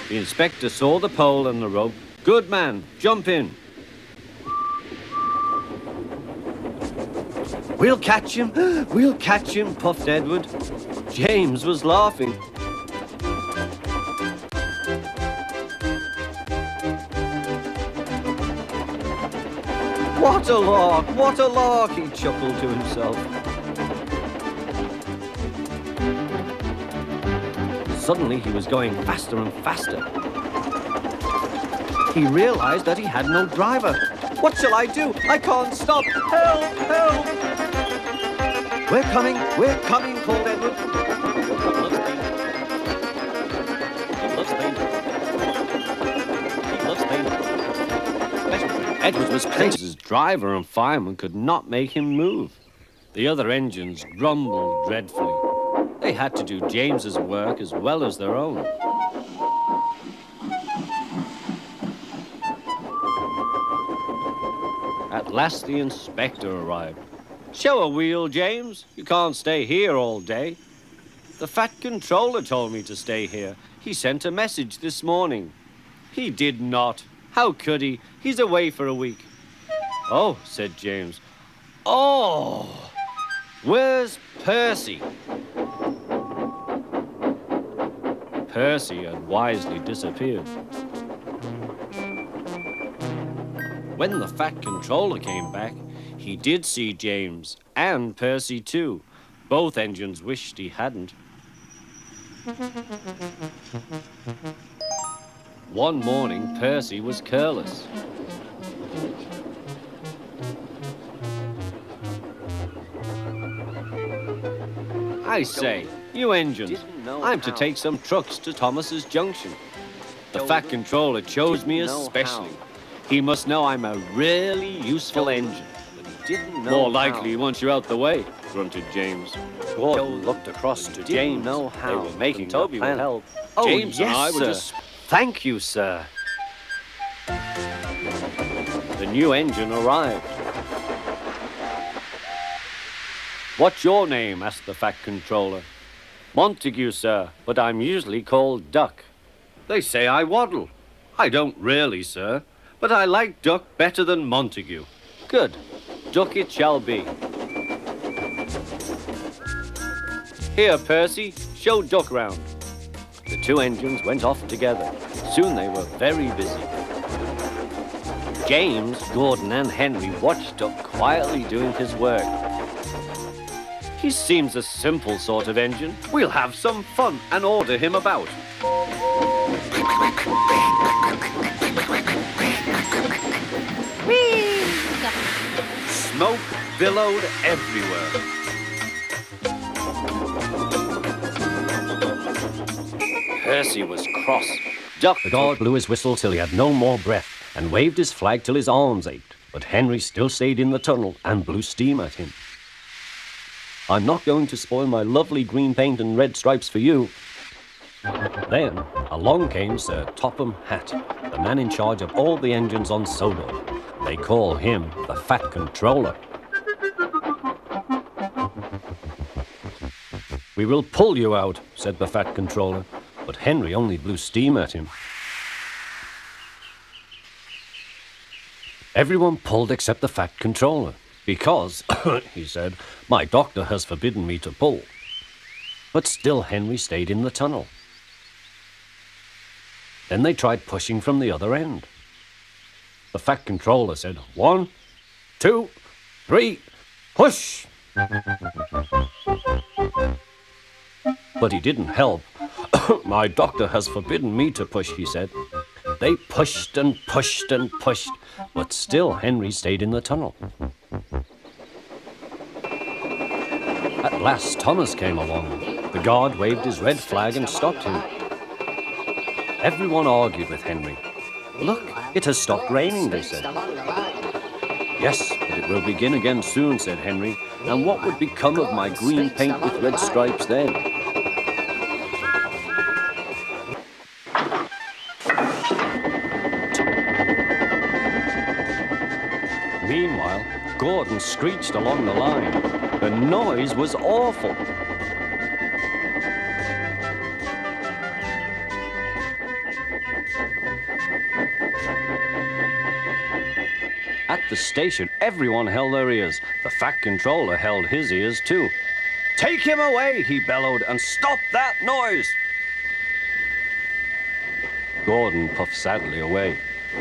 The inspector saw the pole and the rope. Good man, jump in. We'll catch him, puffed Edward. James was laughing. What a lark, he chuckled to himself. Suddenly he was going faster and faster. He realized that he had no driver. What shall I do? I can't stop. Help, help! We're coming, called Edward. He loves danger. He loves danger. Edward was crazy. His driver and fireman could not make him move. The other engines grumbled dreadfully. They had to do James's work as well as their own. At last the inspector arrived. "Show a wheel, James. You can't stay here all day." "The fat controller told me to stay here. He sent a message this morning." "He did not. How could he? He's away for a week." "Oh," said James. "Oh, where's Percy?" Percy had wisely disappeared. When the fat controller came back, he did see James and Percy too. Both engines wished he hadn't. One morning, Percy was careless. "I say, you engines, I'm to take some trucks to Thomas's Junction. The fat controller chose me especially. He must know I'm a really useful engine." "More likely he wants you out the way," grunted James. Gordon looked across to James. They were making Toby will help. Oh, James yes, and I were sir. just... Thank you, sir. The new engine arrived. "What's your name?" asked the fat controller. "Montague, sir, but I'm usually called Duck." "They say I waddle." "I don't really, sir, but I like Duck better than Montague." "Good. Duck it shall be." "Here, Percy, show Duck round." The two engines went off together. Soon they were very busy. James, Gordon, and Henry watched Duck quietly doing his work. "He seems a simple sort of engine. We'll have some fun and order him about." Smoke billowed everywhere. Percy was cross. Duck the guard blew his whistle till he had no more breath and waved his flag till his arms ached. But Henry still stayed in the tunnel and blew steam at him. "I'm not going to spoil my lovely green paint and red stripes for you." Then along came Sir Topham Hatt, the man in charge of all the engines on Sodor. They call him the Fat Controller. "We will pull you out," said the Fat Controller, but Henry only blew steam at him. Everyone pulled except the Fat Controller, because, he said, "my doctor has forbidden me to pull." But still Henry stayed in the tunnel. Then they tried pushing from the other end. The Fat Controller said, 1, 2, 3, push! But he didn't help. "My doctor has forbidden me to push," he said. They pushed and pushed and pushed, but still Henry stayed in the tunnel. At last Thomas came along. The guard waved his red flag and stopped him. Everyone argued with Henry. "Look, it has stopped raining," they said. "Yes, but it will begin again soon," said Henry. "And what would become of my green paint with red stripes then?" Meanwhile, Gordon screeched along the line. The noise was awful. At the station, everyone held their ears. The Fat Controller held his ears too. "Take him away," he bellowed, "and stop that noise." Gordon puffed sadly away,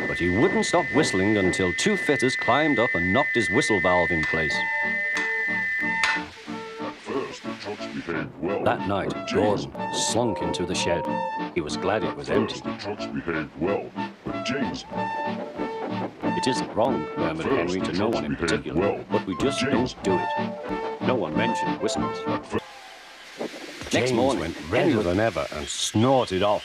but he wouldn't stop whistling until two fitters climbed up and knocked his whistle valve in place. At first, the trucks behaved well. That night, but Gordon slunk into the shed. He was glad it was empty. the trucks behaved well, but James... "It isn't wrong," murmured Henry to no one in particular, "but we just don't do it." No one mentioned whistles. Next morning, went redder than ever and snorted off.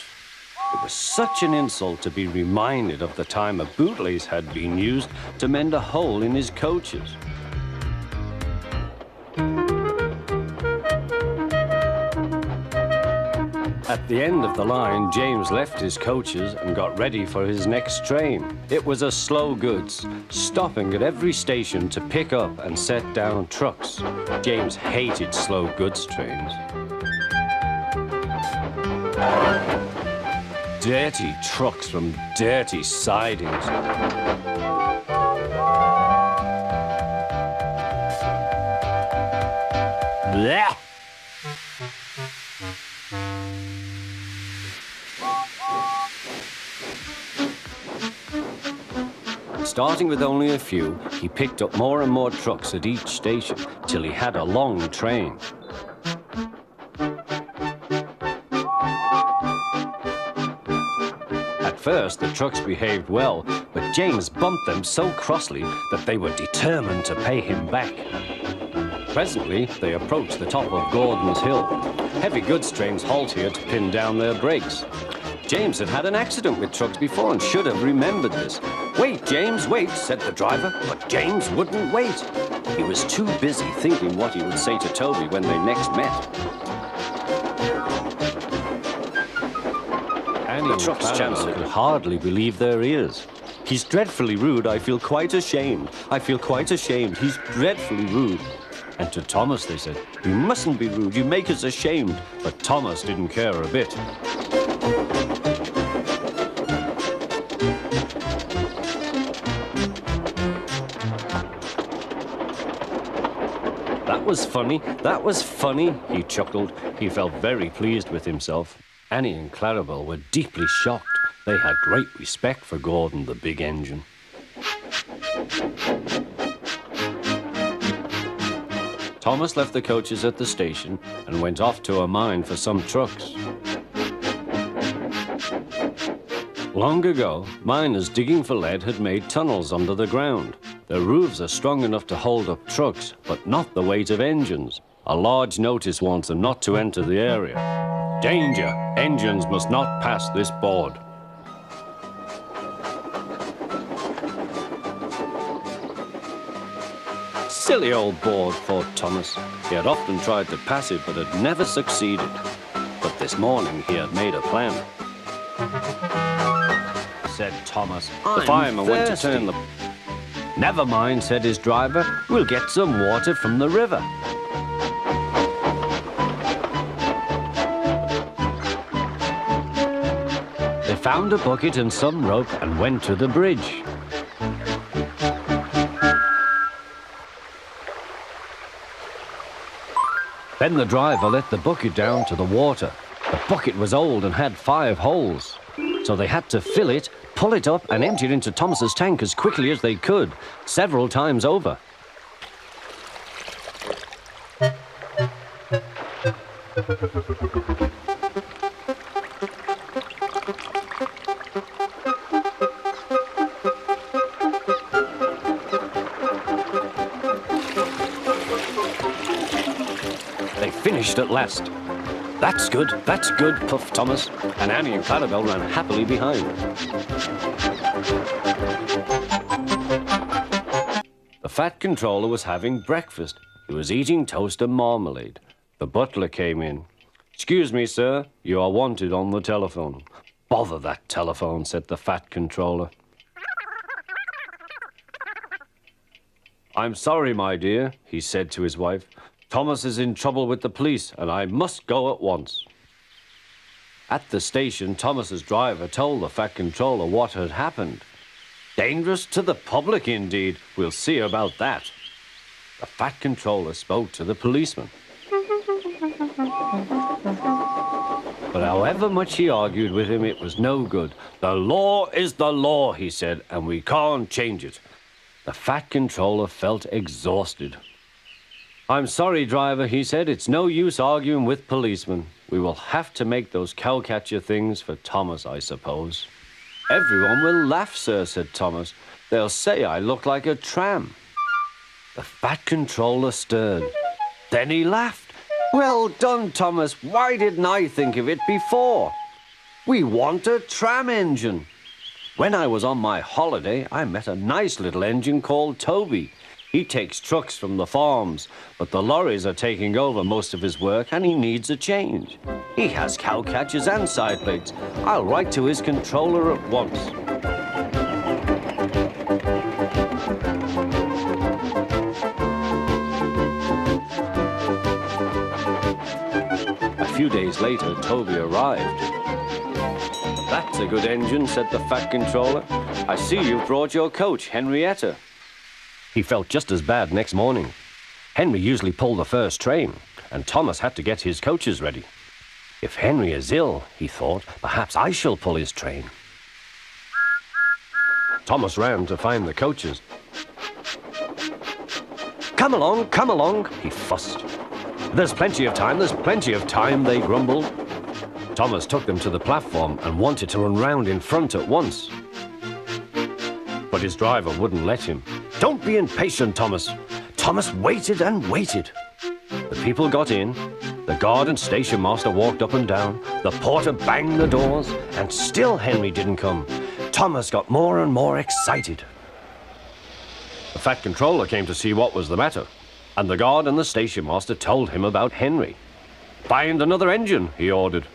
It was such an insult to be reminded of the time a bootlace had been used to mend a hole in his coaches. At the end of the line, James left his coaches and got ready for his next train. It was a slow goods, stopping at every station to pick up and set down trucks. James hated slow goods trains. Dirty trucks from dirty sidings. Blech! Starting with only a few, he picked up more and more trucks at each station till he had a long train. At first, the trucks behaved well, but James bumped them so crossly that they were determined to pay him back. Presently, they approached the top of Gordon's Hill. Heavy goods trains halt here to pin down their brakes. James had had an accident with trucks before and should have remembered this. "Wait, James, wait," said the driver, but James wouldn't wait. He was too busy thinking what he would say to Toby when they next met. Annie and Trucks Chancellor could hardly believe their ears. "He's dreadfully rude. I feel quite ashamed. I feel quite ashamed. He's dreadfully rude." And to Thomas they said, "You mustn't be rude. You make us ashamed." But Thomas didn't care a bit. That was funny, he chuckled. He felt very pleased with himself. Annie and Clarabelle were deeply shocked. They had great respect for Gordon, the big engine. Thomas left the coaches at the station and went off to a mine for some trucks. Long ago, miners digging for lead had made tunnels under the ground. Their roofs are strong enough to hold up trucks, but not the weight of engines. A large notice warns them not to enter the area. "Danger! Engines must not pass this board." Silly old board, thought Thomas. He had often tried to pass it, but had never succeeded. But this morning he had made a plan. Said Thomas. The fireman went to turn the... "Never mind," said his driver. "We'll get some water from the river." They found a bucket and some rope and went to the bridge. Then the driver let the bucket down to the water. The bucket was old and had 5 holes. So they had to fill it, pull it up and empty it into Thomas's tank as quickly as they could, several times over. They finished at last. That's good, puffed Thomas, and Annie and Clarabelle ran happily behind. The fat controller was having breakfast. He was eating toast and marmalade. The butler came in. "Excuse me, sir, you are wanted on the telephone." "Bother that telephone," said the fat controller. "I'm sorry, my dear," he said to his wife. "Thomas is in trouble with the police, and I must go at once." At the station, Thomas's driver told the fat controller what had happened. Dangerous to the public, indeed. We'll see about that. The fat controller spoke to the policeman. But however much he argued with him, it was no good. "The law is the law," he said, "and we can't change it." The fat controller felt exhausted. "I'm sorry, driver," he said. "It's no use arguing with policemen. We will have to make those cowcatcher things for Thomas, I suppose." "Everyone will laugh, sir," said Thomas. "They'll say I look like a tram." The fat controller stirred. Then he laughed. "Well done, Thomas. Why didn't I think of it before? We want a tram engine. When I was on my holiday, I met a nice little engine called Toby. He takes trucks from the farms, but the lorries are taking over most of his work and he needs a change. He has cow catchers and side plates. I'll write to his controller at once. A few days later, Toby arrived. "That's a good engine," said the fat controller. "I see you've brought your coach, Henrietta." He felt just as bad next morning. Henry usually pulled the first train, and Thomas had to get his coaches ready. If Henry is ill, he thought, perhaps I shall pull his train. Thomas ran to find the coaches. Come along, he fussed. There's plenty of time, they grumbled. Thomas took them to the platform and wanted to run round in front at once. But his driver wouldn't let him. "Don't be impatient, Thomas." Thomas waited and waited. The people got in. The guard and station master walked up and down. The porter banged the doors, and still Henry didn't come. Thomas got more and more excited. The fat controller came to see what was the matter, and the guard and the station master told him about Henry. "Find another engine," he ordered.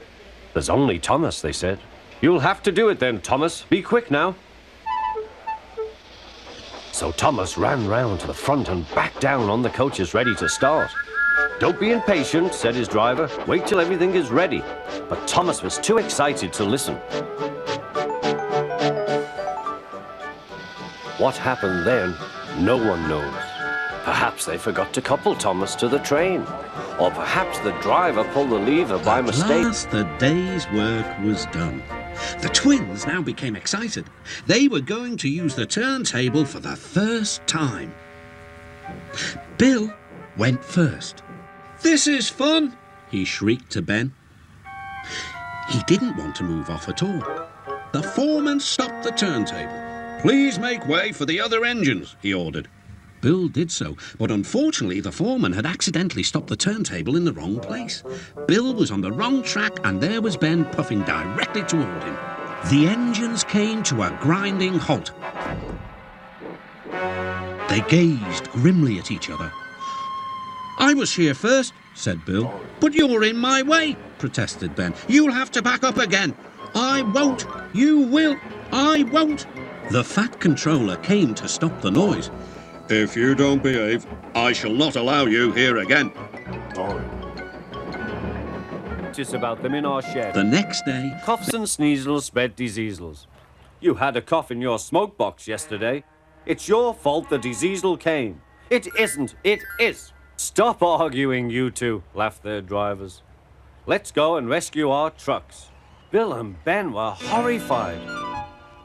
"There's only Thomas," they said. "You'll have to do it then, Thomas. Be quick now." So Thomas ran round to the front and back down on the coaches ready to start. "Don't be impatient," said his driver. "Wait till everything is ready." But Thomas was too excited to listen. What happened then, no one knows. Perhaps they forgot to couple Thomas to the train. Or perhaps the driver pulled the lever by mistake. At last the day's work was done. The twins now became excited. They were going to use the turntable for the first time. Bill went first. "This is fun," he shrieked to Ben. He didn't want to move off at all. The foreman stopped the turntable. "Please make way for the other engines," he ordered. Bill did so, but unfortunately the foreman had accidentally stopped the turntable in the wrong place. Bill was on the wrong track, and there was Ben puffing directly toward him. The engines came to a grinding halt. They gazed grimly at each other. "I was here first," said Bill. "But you're in my way," protested Ben. "You'll have to back up again." "I won't." "You will." "I won't." The fat controller came to stop the noise. "If you don't behave, I shall not allow you here again." Just about them in our shed. The next day, Coughs and sneezels spread diseasels. You had a cough in your smoke box yesterday. It's your fault the diseasel came. It isn't, it is. Stop arguing, you two, laughed their drivers. Let's go and rescue our trucks. Bill and Ben were horrified.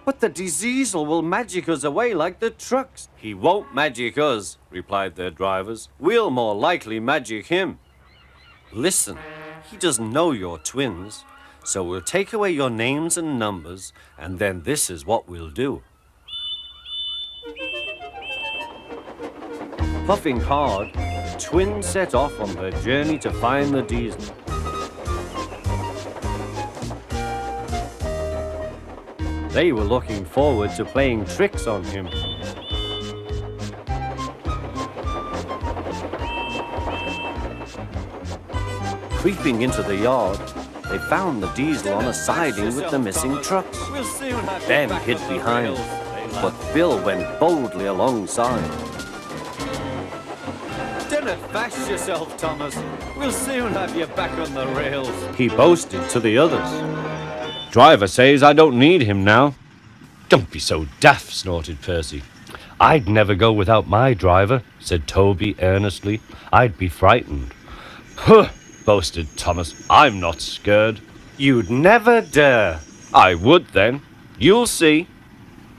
But the diseasel will magic us away like the trucks. He won't magic us, replied their drivers. We'll more likely magic him. Listen, he doesn't know you're twins, so we'll take away your names and numbers, and then this is what we'll do. Puffing hard, the twins set off on their journey to find the diesel. They were looking forward to playing tricks on him. Creeping into the yard, they found the diesel on a siding with the missing trucks. Ben hid behind, but Bill went boldly alongside. Don't fash yourself, Thomas. We'll soon have you back on the rails, he boasted to the others. Driver says I don't need him now. Don't be so daft, snorted Percy. I'd never go without my driver, said Toby earnestly. I'd be frightened. Huh, boasted Thomas. I'm not scared. You'd never dare. I would then. You'll see.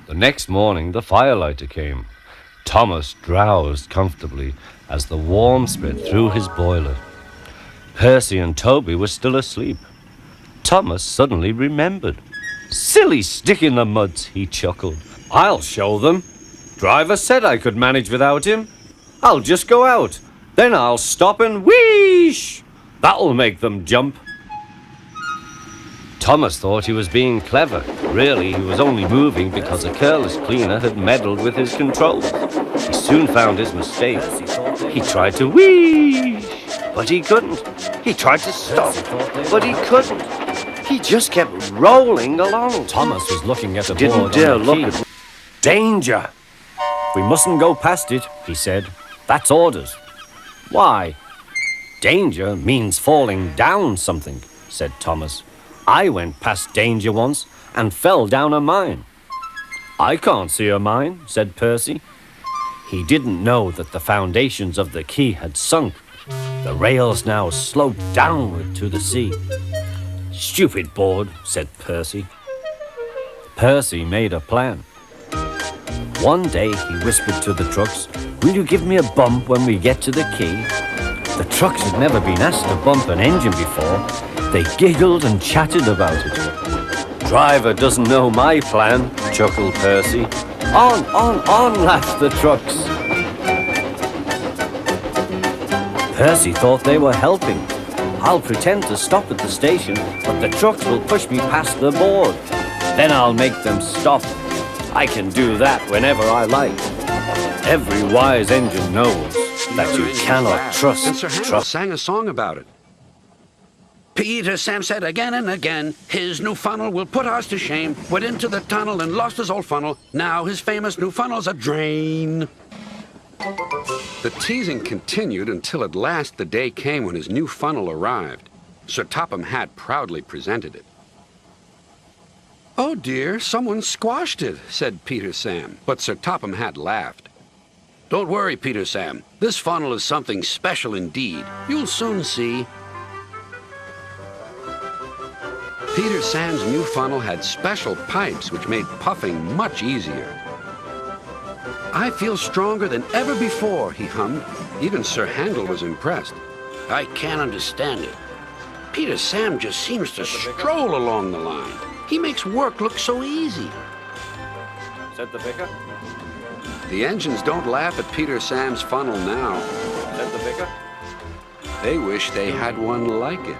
The next morning the firelighter came. Thomas drowsed comfortably as the warmth spread through his boiler. Percy and Toby were still asleep. Thomas suddenly remembered. Silly stick in the muds, he chuckled. I'll show them. Driver said I could manage without him. I'll just go out. Then I'll stop and wheesh. That'll make them jump. Thomas thought he was being clever. Really, he was only moving because a careless cleaner had meddled with his controls. He soon found his mistake. He tried to whee, but he couldn't. He tried to stop, but he couldn't. He just kept rolling along. Thomas was looking at a Didn't board dare on the look key. at... Danger! We mustn't go past it, he said. That's orders. Why? Danger means falling down something, said Thomas. I went past danger once and fell down a mine. I can't see a mine, said Percy. He didn't know that the foundations of the quay had sunk. The rails now sloped downward to the sea. Stupid board, said Percy. Percy made a plan. One day he whispered to the trucks, "Will you give me a bump when we get to the quay?" The trucks had never been asked to bump an engine before. They giggled and chatted about it. "Driver doesn't know my plan," chuckled Percy. On, laughed the trucks. Percy thought they were helping. "I'll pretend to stop at the station, but the trucks will push me past the board. Then I'll make them stop. I can do that whenever I like." Every wise engine knows that you cannot trust And Sir Handel sang a song about it. Peter Sam said again and again, his new funnel will put us to shame. Went into the tunnel and lost his old funnel. Now his famous new funnel's a drain. The teasing continued until at last the day came when his new funnel arrived. Sir Topham Hatt proudly presented it. "Oh dear, someone squashed it," said Peter Sam, but Sir Topham Hatt laughed. Don't worry, Peter Sam. This funnel is something special indeed. You'll soon see. Peter Sam's new funnel had special pipes which made puffing much easier. "I feel stronger than ever before," he hummed. Even Sir Handel was impressed. I can't understand it. Peter Sam just seems to stroll along the line. He makes work look so easy. Said the vicar. The engines don't laugh at Peter Sam's funnel now. Said the vicar. They wish they had one like it.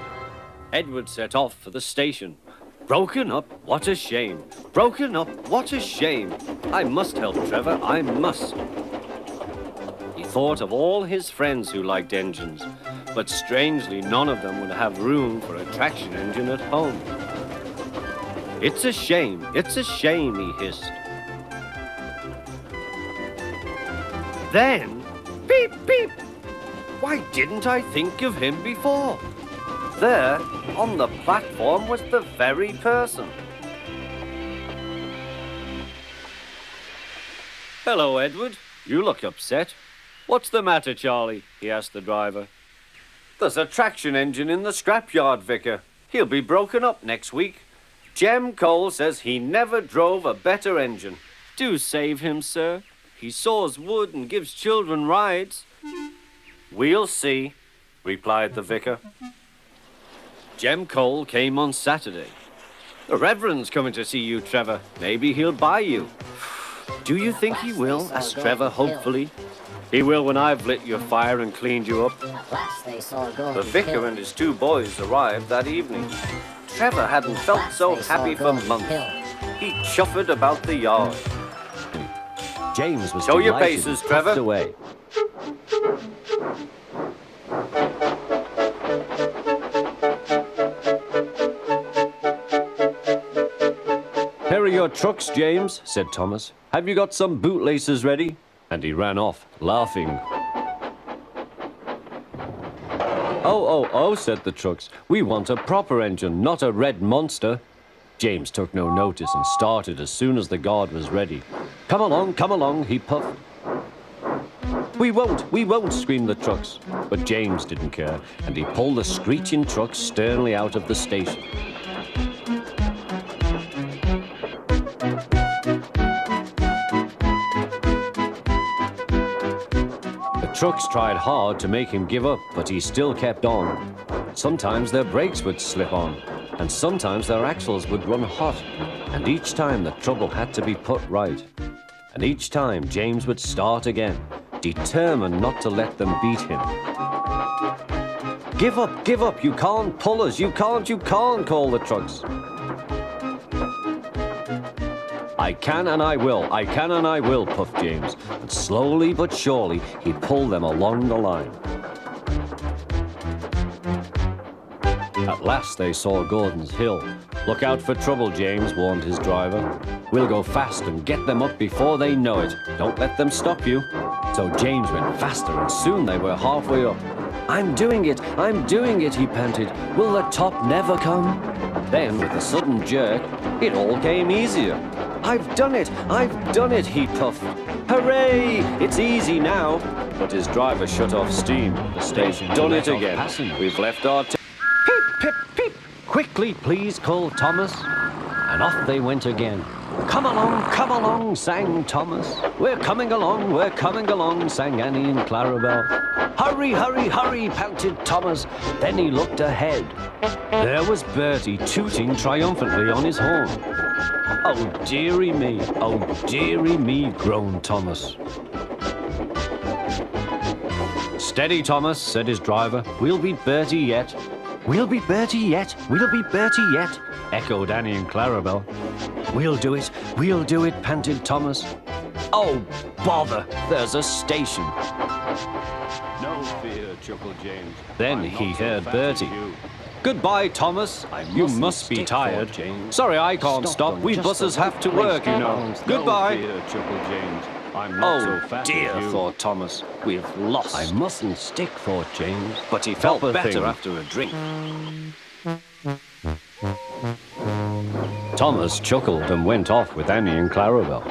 Edward set off for the station. Broken up, what a shame. Broken up, what a shame. I must help Trevor, I must. He thought of all his friends who liked engines, but strangely none of them would have room for a traction engine at home. It's a shame, he hissed. Then, beep, beep. Why didn't I think of him before? There, on the platform, was the very person. Hello, Edward. You look upset. What's the matter, Charlie? He asked the driver. There's a traction engine in the scrapyard, Vicar. He'll be broken up next week. Jem Cole says he never drove a better engine. Do save him, sir. He saws wood and gives children rides. We'll see, replied the vicar. Jem Cole came on Saturday. The Reverend's coming to see you, Trevor. Maybe he'll buy you. Do you think he will? Asked Trevor hopefully. He will when I've lit your fire and cleaned you up. The vicar and his two boys arrived that evening. Trevor hadn't felt so happy for months. He chuffered about the yard. James was Show your delighted paces, and Trevor. puffed away. Here are your trucks, James, said Thomas. Have you got some bootlaces ready? And he ran off, laughing. Oh, said the trucks. We want a proper engine, not a red monster. James took no notice and started as soon as the guard was ready. Come along, he puffed. We won't, screamed the trucks. But James didn't care, and he pulled the screeching truck sternly out of the station. The trucks tried hard to make him give up, but he still kept on. Sometimes their brakes would slip on, and sometimes their axles would run hot, and each time the trouble had to be put right. And each time James would start again, determined not to let them beat him. Give up, you can't pull us, you can't, called the trucks. I can and I will, I can and I will, puffed James. And slowly but surely, he pulled them along the line. At last they saw Gordon's Hill. Look out for trouble, James, warned his driver. We'll go fast and get them up before they know it. Don't let them stop you. So James went faster and soon they were halfway up. I'm doing it, he panted. Will the top never come? Then, with a sudden jerk, it all came easier. I've done it, he puffed. Hooray, it's easy now. But his driver shut off steam. The station done it again. We've left our... Peep, pip, peep. Quickly, please, called Thomas. And off they went again. Come along, sang Thomas. We're coming along, sang Annie and Clarabelle. Hurry, hurry, hurry, panted Thomas. Then he looked ahead. There was Bertie tooting triumphantly on his horn. Oh, dearie me, groaned Thomas. Steady, Thomas, said his driver. We'll beat Bertie yet. We'll beat Bertie yet, echoed Annie and Clarabelle. We'll do it, panted Thomas. Oh, bother, there's a station. No fear, chuckled James. Then he heard Bertie. Goodbye, Thomas. You must be tired. Sorry, I can't stop. We buses have to work, you know. Goodbye. No fear, chuckled James. I'm not so fast dear, as you. thought Thomas. We've lost. I mustn't stick, thought James. But he felt Proper better thing. after a drink. Thomas chuckled and went off with Annie and Clarabelle.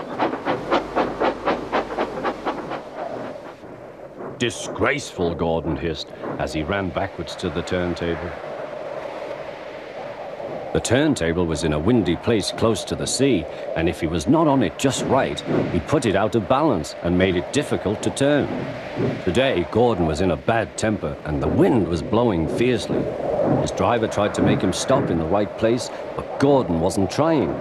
Disgraceful, Gordon hissed as he ran backwards to the turntable. The turntable was in a windy place close to the sea, and if he was not on it just right, he put it out of balance and made it difficult to turn. Today, Gordon was in a bad temper, and the wind was blowing fiercely. His driver tried to make him stop in the right place, but Gordon wasn't trying.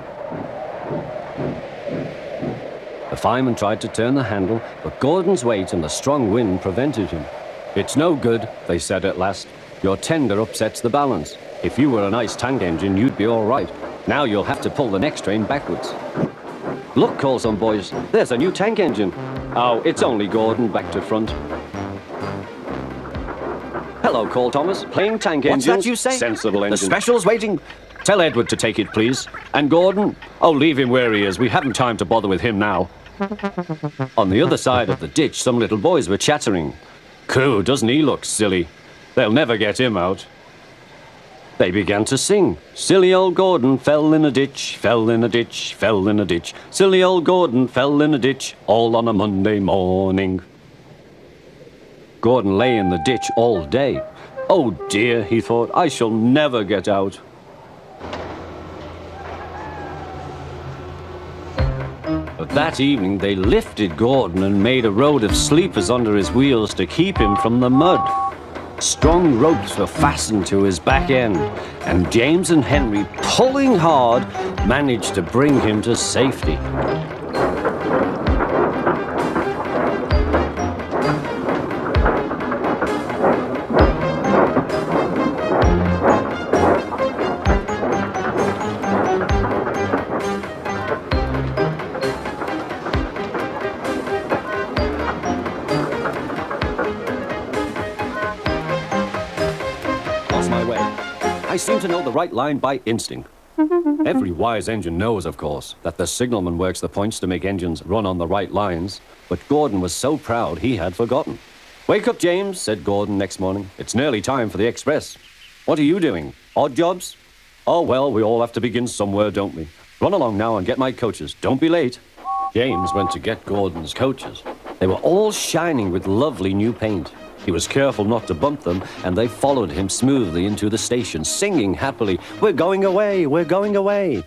The fireman tried to turn the handle, but Gordon's weight and the strong wind prevented him. It's no good, they said at last. Your tender upsets the balance. If you were a nice tank engine, you'd be all right. Now you'll have to pull the next train backwards. Look, called some boys, there's a new tank engine. Oh, it's only Gordon, back to front. Hello, called Thomas. Playing tank engines. What's that you say? Sensible engine. The special's waiting. Tell Edward to take it, please. And Gordon? Oh, leave him where he is. We haven't time to bother with him now. On the other side of the ditch, some little boys were chattering. Coo, doesn't he look silly? They'll never get him out. They began to sing. Silly old Gordon fell in a ditch, fell in a ditch, fell in a ditch. Silly old Gordon fell in a ditch, all on a Monday morning. Gordon lay in the ditch all day. Oh dear, he thought, I shall never get out. But that evening they lifted Gordon and made a road of sleepers under his wheels to keep him from the mud. Strong ropes were fastened to his back end, and James and Henry, pulling hard, managed to bring him to safety. My way. I seem to know the right line by instinct. Every wise engine knows, of course, that the signalman works the points to make engines run on the right lines, but Gordon was so proud he had forgotten. Wake up, James, said Gordon next morning. It's nearly time for the express. What are you doing? Odd jobs? Oh, well, we all have to begin somewhere, don't we? Run along now and get my coaches. Don't be late. James went to get Gordon's coaches. They were all shining with lovely new paint. He was careful not to bump them, and they followed him smoothly into the station, singing happily, "We're going away, we're going away."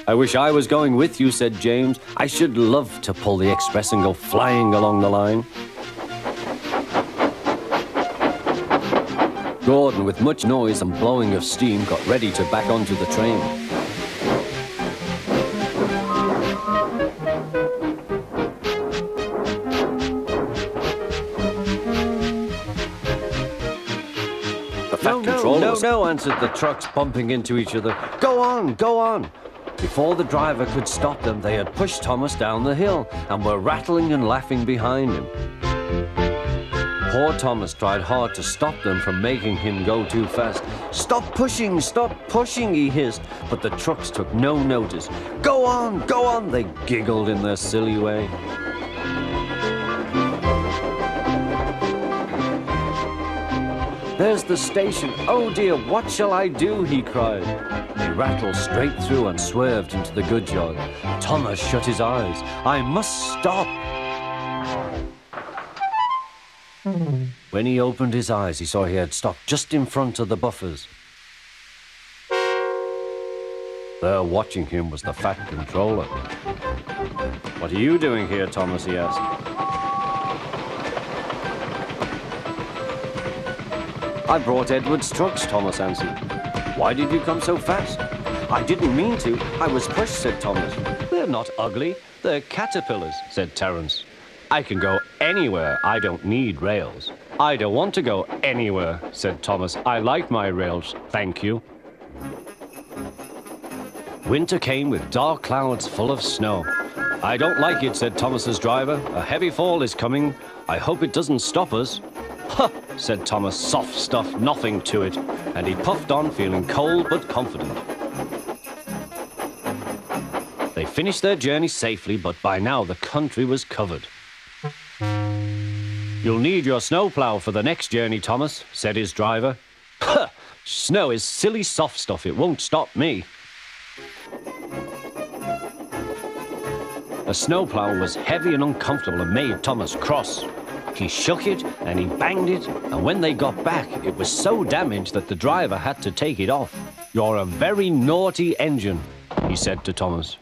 I wish I was going with you, said James. I should love to pull the express and go flying along the line. Gordon, with much noise and blowing of steam, got ready to back onto the train. No, answered the trucks, bumping into each other. Go on, go on. Before the driver could stop them, they had pushed Thomas down the hill and were rattling and laughing behind him. Poor Thomas tried hard to stop them from making him go too fast. Stop pushing, he hissed, but the trucks took no notice. Go on, they giggled in their silly way. There's the station. Oh dear, what shall I do? He cried. They rattled straight through and swerved into the goods yard. Thomas shut his eyes. I must stop. When he opened his eyes, he saw he had stopped just in front of the buffers. There watching him was the fat controller. What are you doing here, Thomas? He asked. I brought Edward's trucks, Thomas answered. Why did you come so fast? I didn't mean to. I was pushed, said Thomas. They're not ugly. They're caterpillars, said Terence. I can go anywhere. I don't need rails. I don't want to go anywhere, said Thomas. I like my rails, thank you. Winter came with dark clouds full of snow. I don't like it, said Thomas's driver. A heavy fall is coming. I hope it doesn't stop us. Huh, said Thomas, soft stuff, nothing to it. And he puffed on, feeling cold but confident. They finished their journey safely, but by now the country was covered. You'll need your snowplow for the next journey, Thomas, said his driver. Huh, snow is silly soft stuff, it won't stop me. The snowplow was heavy and uncomfortable and made Thomas cross. He shook it and he banged it, and when they got back, it was so damaged that the driver had to take it off. You're a very naughty engine, he said to Thomas.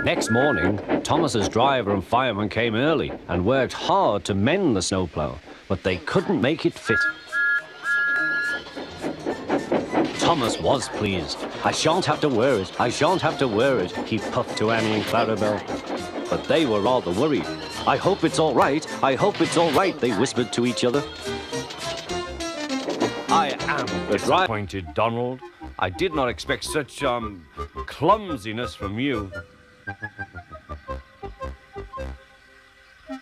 Next morning, Thomas's driver and fireman came early and worked hard to mend the snowplow, but they couldn't make it fit. Thomas was pleased. I shan't have to wear it, I shan't have to wear it, he puffed to Annie and Clarabelle. But they were rather worried. I hope it's all right, I hope it's all right, they whispered to each other. I am disappointed, Donald. I did not expect such, clumsiness from you.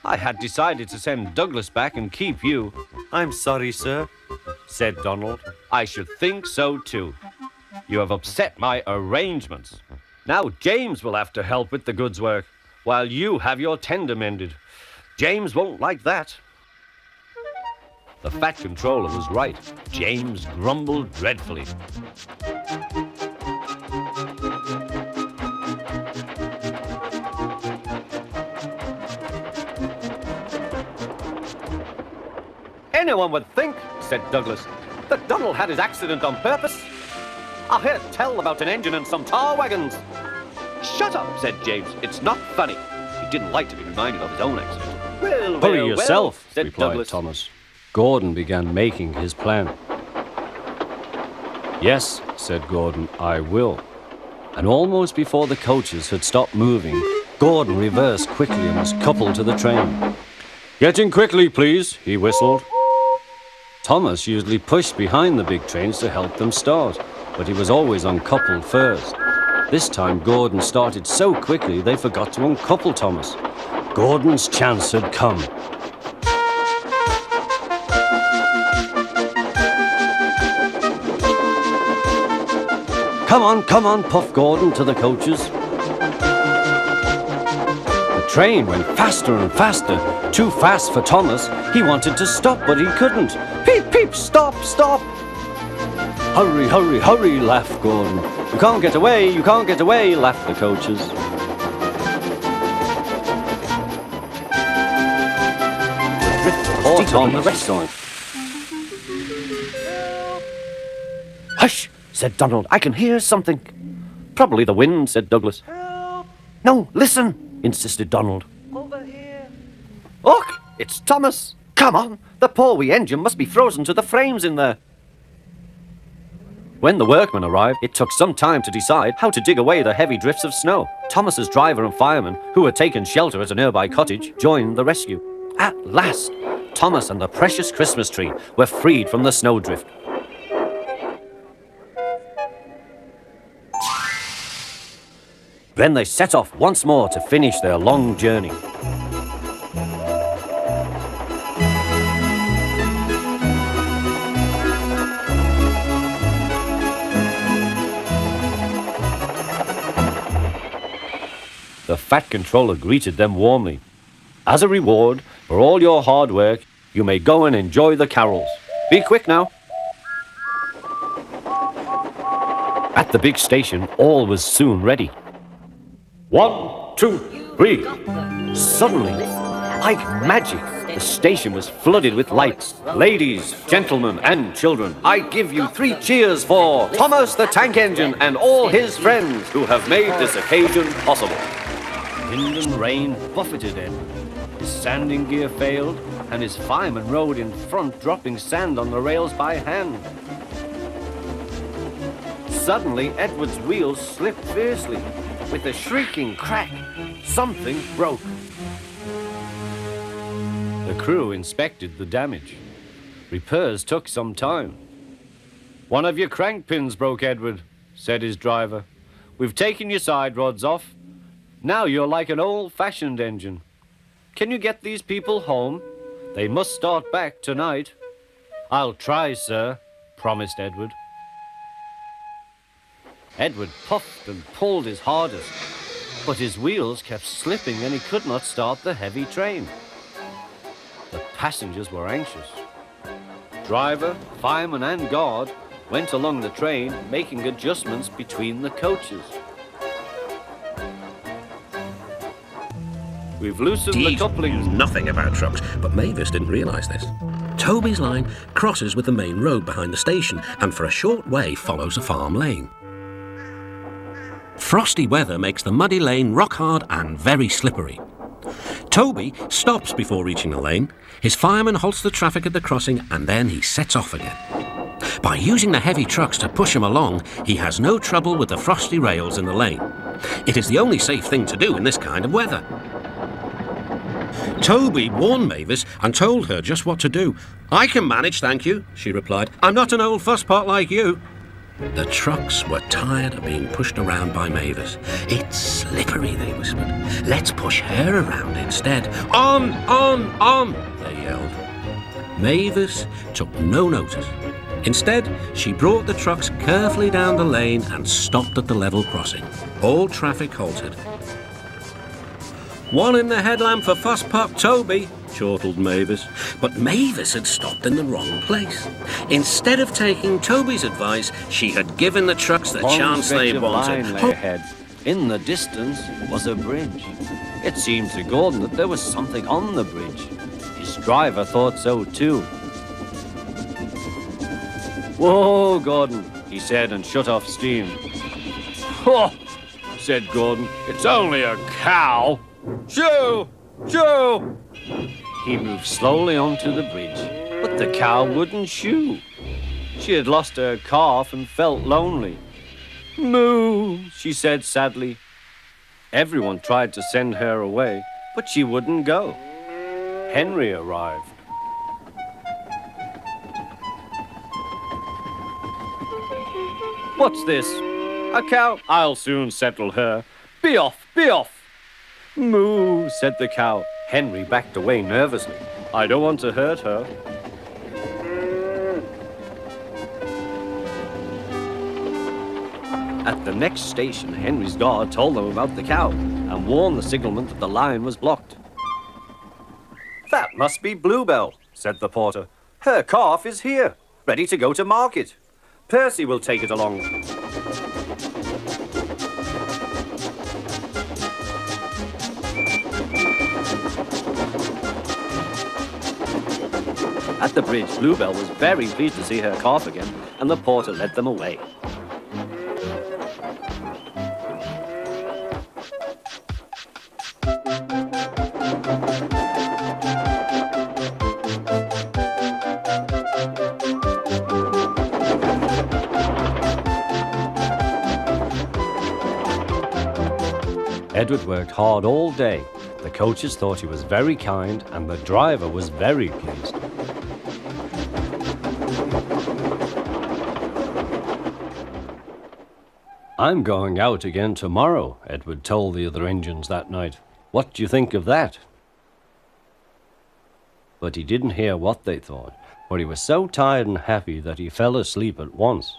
I had decided to send Douglas back and keep you. I'm sorry, sir, said Donald. I should think so, too. You have upset my arrangements. Now James will have to help with the goods work, while you have your tender mended. James won't like that. The fat controller was right. James grumbled dreadfully. Anyone would think, said Douglas, that Donald had his accident on purpose. I heard tell about an engine and some tar wagons. Shut up, said James. It's not funny. He didn't like to be reminded of his own accident. Well, hurry yourself, said replied Douglas. Thomas. Gordon began making his plan. Yes, said Gordon, I will. And almost before the coaches had stopped moving, Gordon reversed quickly and was coupled to the train. Get in quickly, please, he whistled. Thomas usually pushed behind the big trains to help them start, but he was always uncoupled first. This time Gordon started so quickly they forgot to uncouple Thomas. Gordon's chance had come. Come on, puffed Gordon to the coaches. The train went faster and faster, too fast for Thomas. He wanted to stop, but he couldn't. Peep, peep, stop, stop! Hurry, hurry, hurry, laughed Gordon. You can't get away, laughed the coaches. The drift was deep on the restaurant. Hush, said Donald. I can hear something. Probably the wind, said Douglas. Help! No, listen, insisted Donald. Over here. Look, it's Thomas. Come on, the poor wee engine must be frozen to the frames in there. When the workmen arrived, it took some time to decide how to dig away the heavy drifts of snow. Thomas's driver and fireman, who had taken shelter at a nearby cottage, joined the rescue. At last, Thomas and the precious Christmas tree were freed from the snowdrift. Then they set off once more to finish their long journey. The Fat Controller greeted them warmly. As a reward for all your hard work, you may go and enjoy the carols. Be quick now. At the big station, all was soon ready. 1, 2, 3. Suddenly, like magic, the station was flooded with lights. Ladies, gentlemen, and children, I give you 3 cheers for Thomas the Tank Engine and all his friends who have made this occasion possible. Wind and rain buffeted Edward. His sanding gear failed, and his fireman rode in front, dropping sand on the rails by hand. Suddenly, Edward's wheels slipped fiercely. With a shrieking crack, something broke. The crew inspected the damage. Repairs took some time. "One of your crank pins broke, Edward," said his driver. "We've taken your side rods off. Now you're like an old-fashioned engine. Can you get these people home? They must start back tonight." "I'll try, sir," promised Edward. Edward puffed and pulled his hardest, but his wheels kept slipping and he could not start the heavy train. The passengers were anxious. Driver, fireman, and guard went along the train, making adjustments between the coaches. "We've loosened the couplings." Knew nothing about trucks, but Mavis didn't realise this. Toby's line crosses with the main road behind the station and for a short way follows a farm lane. Frosty weather makes the muddy lane rock hard and very slippery. Toby stops before reaching the lane. His fireman halts the traffic at the crossing and then he sets off again. By using the heavy trucks to push him along, he has no trouble with the frosty rails in the lane. It is the only safe thing to do in this kind of weather. Toby warned Mavis and told her just what to do. "I can manage, thank you," she replied. "I'm not an old fusspot like you." The trucks were tired of being pushed around by Mavis. "It's slippery," they whispered. "Let's push her around instead." On, they yelled. Mavis took no notice. Instead, she brought the trucks carefully down the lane and stopped at the level crossing. All traffic halted. "One in the headlamp for Fusspot Toby," chortled Mavis. But Mavis had stopped in the wrong place. Instead of taking Toby's advice, she had given the trucks the chance they wanted. Lay ahead. In the distance was a bridge. It seemed to Gordon that there was something on the bridge. His driver thought so too. "Whoa, Gordon," he said and shut off steam. "Huh," said Gordon, "it's only a cow. Shoo! Shoo!" He moved slowly onto the bridge, but the cow wouldn't shoo. She had lost her calf and felt lonely. "Moo," she said sadly. Everyone tried to send her away, but she wouldn't go. Henry arrived. "What's this? A cow? I'll soon settle her. Be off, be off." "Moo," said the cow. Henry backed away nervously. "I don't want to hurt her." At the next station, Henry's guard told them about the cow and warned the signalman that the line was blocked. "That must be Bluebell," said the porter. "Her calf is here, ready to go to market. Percy will take it along." At the bridge, Bluebell was very pleased to see her calf again, and the porter led them away. Edward worked hard all day. The coaches thought he was very kind, and the driver was very pleased. I'm going out again tomorrow, Edward told the other engines that night. What do you think of that? But he didn't hear what they thought, for he was so tired and happy that he fell asleep at once.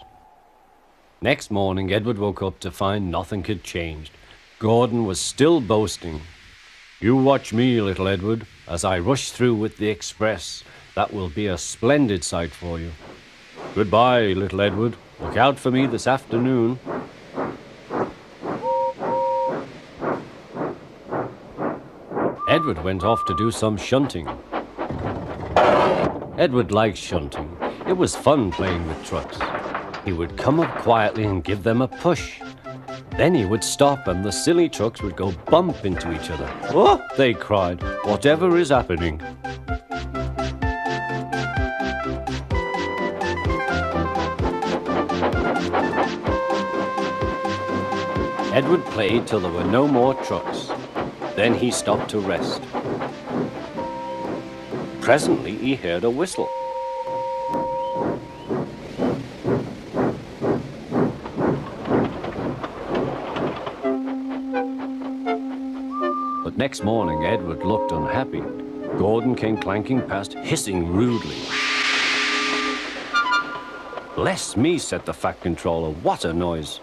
Next morning, Edward woke up to find nothing had changed. Gordon was still boasting. "You watch me, little Edward, as I rush through with the express. That will be a splendid sight for you. Goodbye, little Edward. Look out for me this afternoon." Edward went off to do some shunting. Edward liked shunting. It was fun playing with trucks. He would come up quietly and give them a push. Then he would stop and the silly trucks would go bump into each other. "Oh!" they cried. "Whatever is happening?" Edward played till there were no more trucks. Then he stopped to rest. Presently he heard a whistle. But next morning Edward looked unhappy. Gordon came clanking past, hissing rudely. "Bless me," said the Fat Controller, "what a noise."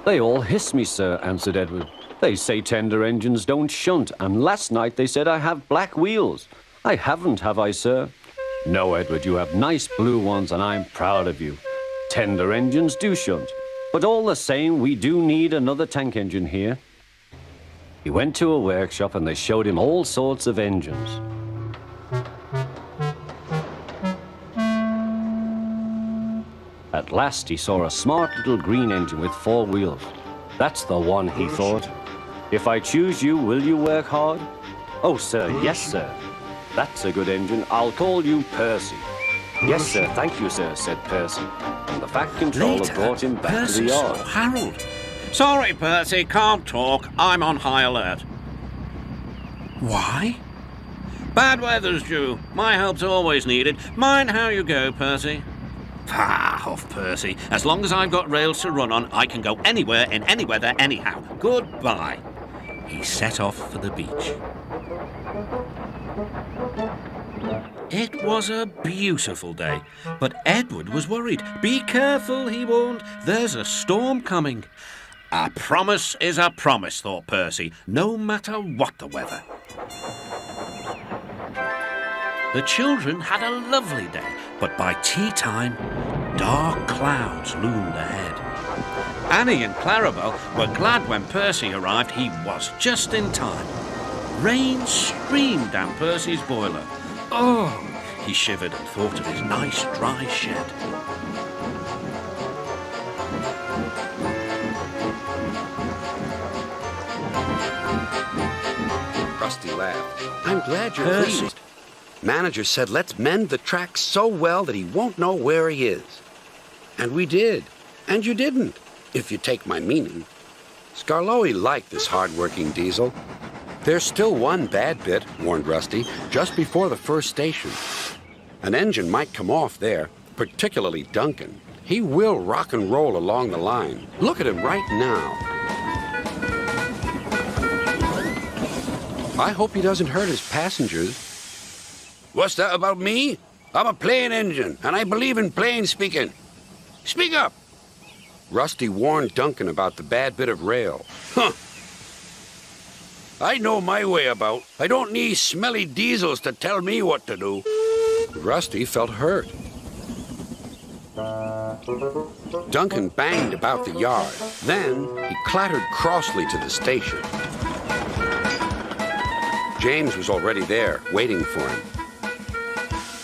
"They all hiss me, sir," answered Edward. "They say tender engines don't shunt, and last night they said I have black wheels. I haven't, have I, sir?" "No, Edward, you have nice blue ones, and I'm proud of you. Tender engines do shunt, but all the same, we do need another tank engine here." He went to a workshop, and they showed him all sorts of engines. At last, he saw a smart little green engine with 4 wheels. "That's the one," he thought. "If I choose you, will you work hard?" "Oh, sir, yes, sir. That's a good engine. I'll call you Percy." "Yes, sir, thank you, sir," said Percy. And the Fat Controller Later, brought him back to Percy the yard. saw Harold. "Sorry, Percy, can't talk. I'm on high alert." Why? "Bad weather's due. My help's always needed. Mind how you go, Percy." "Ah, off, Percy. As long as I've got rails to run on, I can go anywhere in any weather anyhow. Goodbye." He set off for the beach. It was a beautiful day, but Edward was worried. "Be careful," he warned. "There's a storm coming." "A promise is a promise," thought Percy, no matter what the weather. The children had a lovely day, but by tea time, dark clouds loomed ahead. Annie and Clarabelle were glad when Percy arrived. He was just in time. Rain streamed down Percy's boiler. Oh, he shivered and thought of his nice dry shed. Rusty laughed. "I'm glad you're Percy. pleased. Manager said let's mend the track so well that he won't know where he is. And we did. And you didn't, if you take my meaning. Scarloey liked this hard-working diesel. There's still one bad bit," warned Rusty, "just before the first station. An engine might come off there, particularly Duncan. He will rock and roll along the line. Look at him right now. I hope he doesn't hurt his passengers." What's that about me? I'm a plain engine, and I believe in plain speaking. Speak up. Rusty warned Duncan about the bad bit of rail. Huh. I know my way about. I don't need smelly diesels to tell me what to do. Rusty felt hurt. Duncan banged about the yard. Then he clattered crossly to the station. James was already there, waiting for him.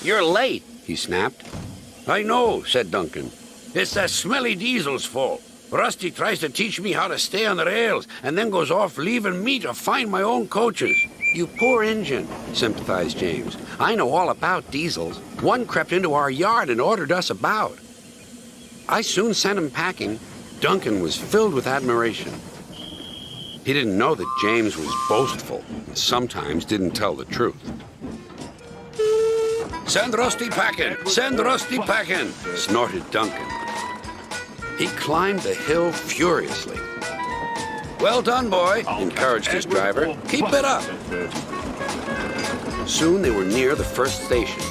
You're late, he snapped. I know, said Duncan. It's that smelly diesel's fault. Rusty tries to teach me how to stay on the rails and then goes off leaving me to find my own coaches. You poor engine, sympathized James. I know all about diesels. One crept into our yard and ordered us about. I soon sent him packing. Duncan was filled with admiration. He didn't know that James was boastful and sometimes didn't tell the truth. Send Rusty packing! Send Rusty packing! Snorted Duncan. He climbed the hill furiously. Well done, boy, encouraged his driver. Keep it up. Soon they were near the first station.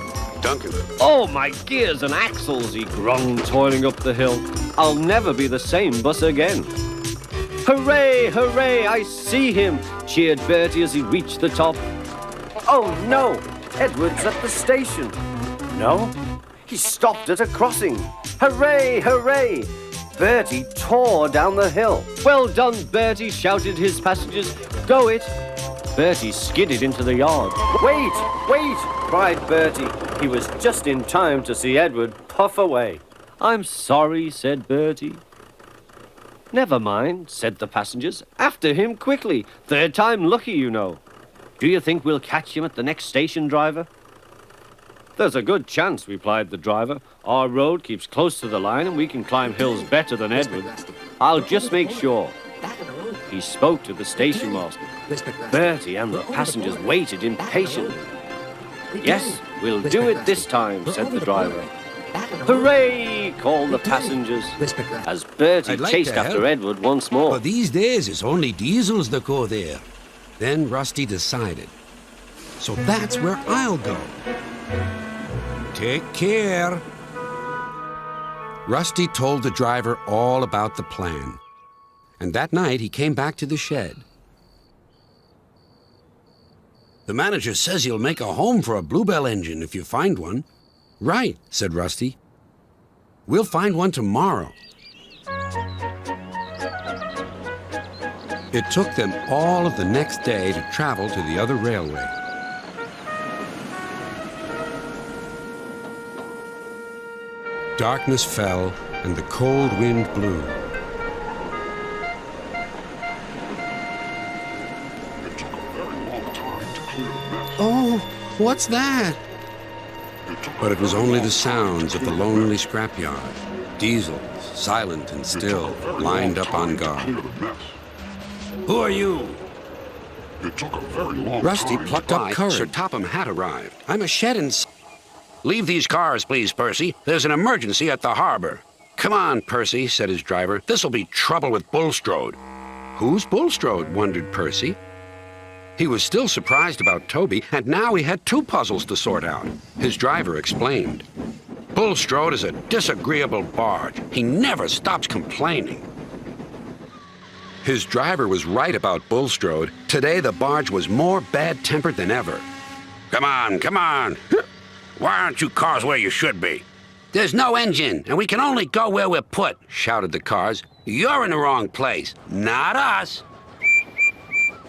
Duncan. Oh, my gears and axles, he groaned, toiling up the hill. I'll never be the same bus again. Hooray, hooray, I see him, cheered Bertie as he reached the top. Oh, no, Edward's at the station. No, he stopped at a crossing. Hooray, hooray! Bertie tore down the hill. Well done, Bertie, shouted his passengers. Go it! Bertie skidded into the yard. Wait, wait, cried Bertie. He was just in time to see Edward puff away. I'm sorry, said Bertie. Never mind, said the passengers. After him quickly. Third time lucky, you know. Do you think we'll catch him at the next station, driver? There's a good chance, replied the driver. Our road keeps close to the line and we can climb hills better than Edward. I'll just make sure. He spoke to the station master. Bertie and the passengers waited impatiently. Yes, we'll do it this time, said the driver. Hooray! called the passengers as Bertie chased after Edward once more. But these days it's only diesels that go there. Then Rusty decided. So that's where I'll go. Take care. Rusty told the driver all about the plan. And that night he came back to the shed. The manager says he'll make a home for a Bluebell engine if you find one. Right, said Rusty. We'll find one tomorrow. It took them all of the next day to travel to the other railway. Darkness fell and the cold wind blew. Oh, what's that? But it was only the sounds of the lonely scrapyard. Diesels, silent and still, lined up on guard. Who are you? It took a very long Rusty time. plucked up courage. Sir Topham had arrived. I'm a shed in... Leave these cars, please, Percy. There's an emergency at the harbor. Come on, Percy, said his driver. This'll be trouble with Bulstrode. Who's Bulstrode? Wondered Percy. He was still surprised about Toby, and now he had two puzzles to sort out. His driver explained. Bulstrode is a disagreeable barge. He never stops complaining. His driver was right about Bulstrode. Today the barge was more bad-tempered than ever. Come on, come on. Why aren't you cars where you should be? There's no engine, and we can only go where we're put, shouted the cars. You're in the wrong place, not us.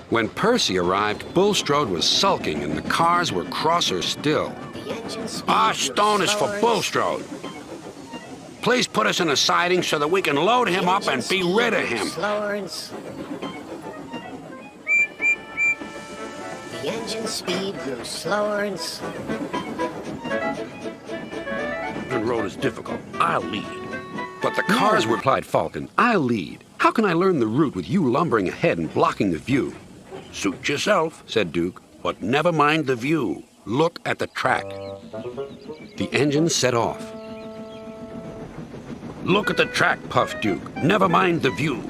When Percy arrived, Bulstrode was sulking and the cars were crosser still. Our stone is for Bulstrode. Please put us in a siding so that we can load him up and be rid of him. The engine speed grew slower and slower. The road is difficult. I'll lead. But the cars replied Falcon. I'll lead. How can I learn the route with you lumbering ahead and blocking the view? Suit yourself, said Duke, but never mind the view. Look at the track. The engine set off. Look at the track, puffed Duke. Never mind the view.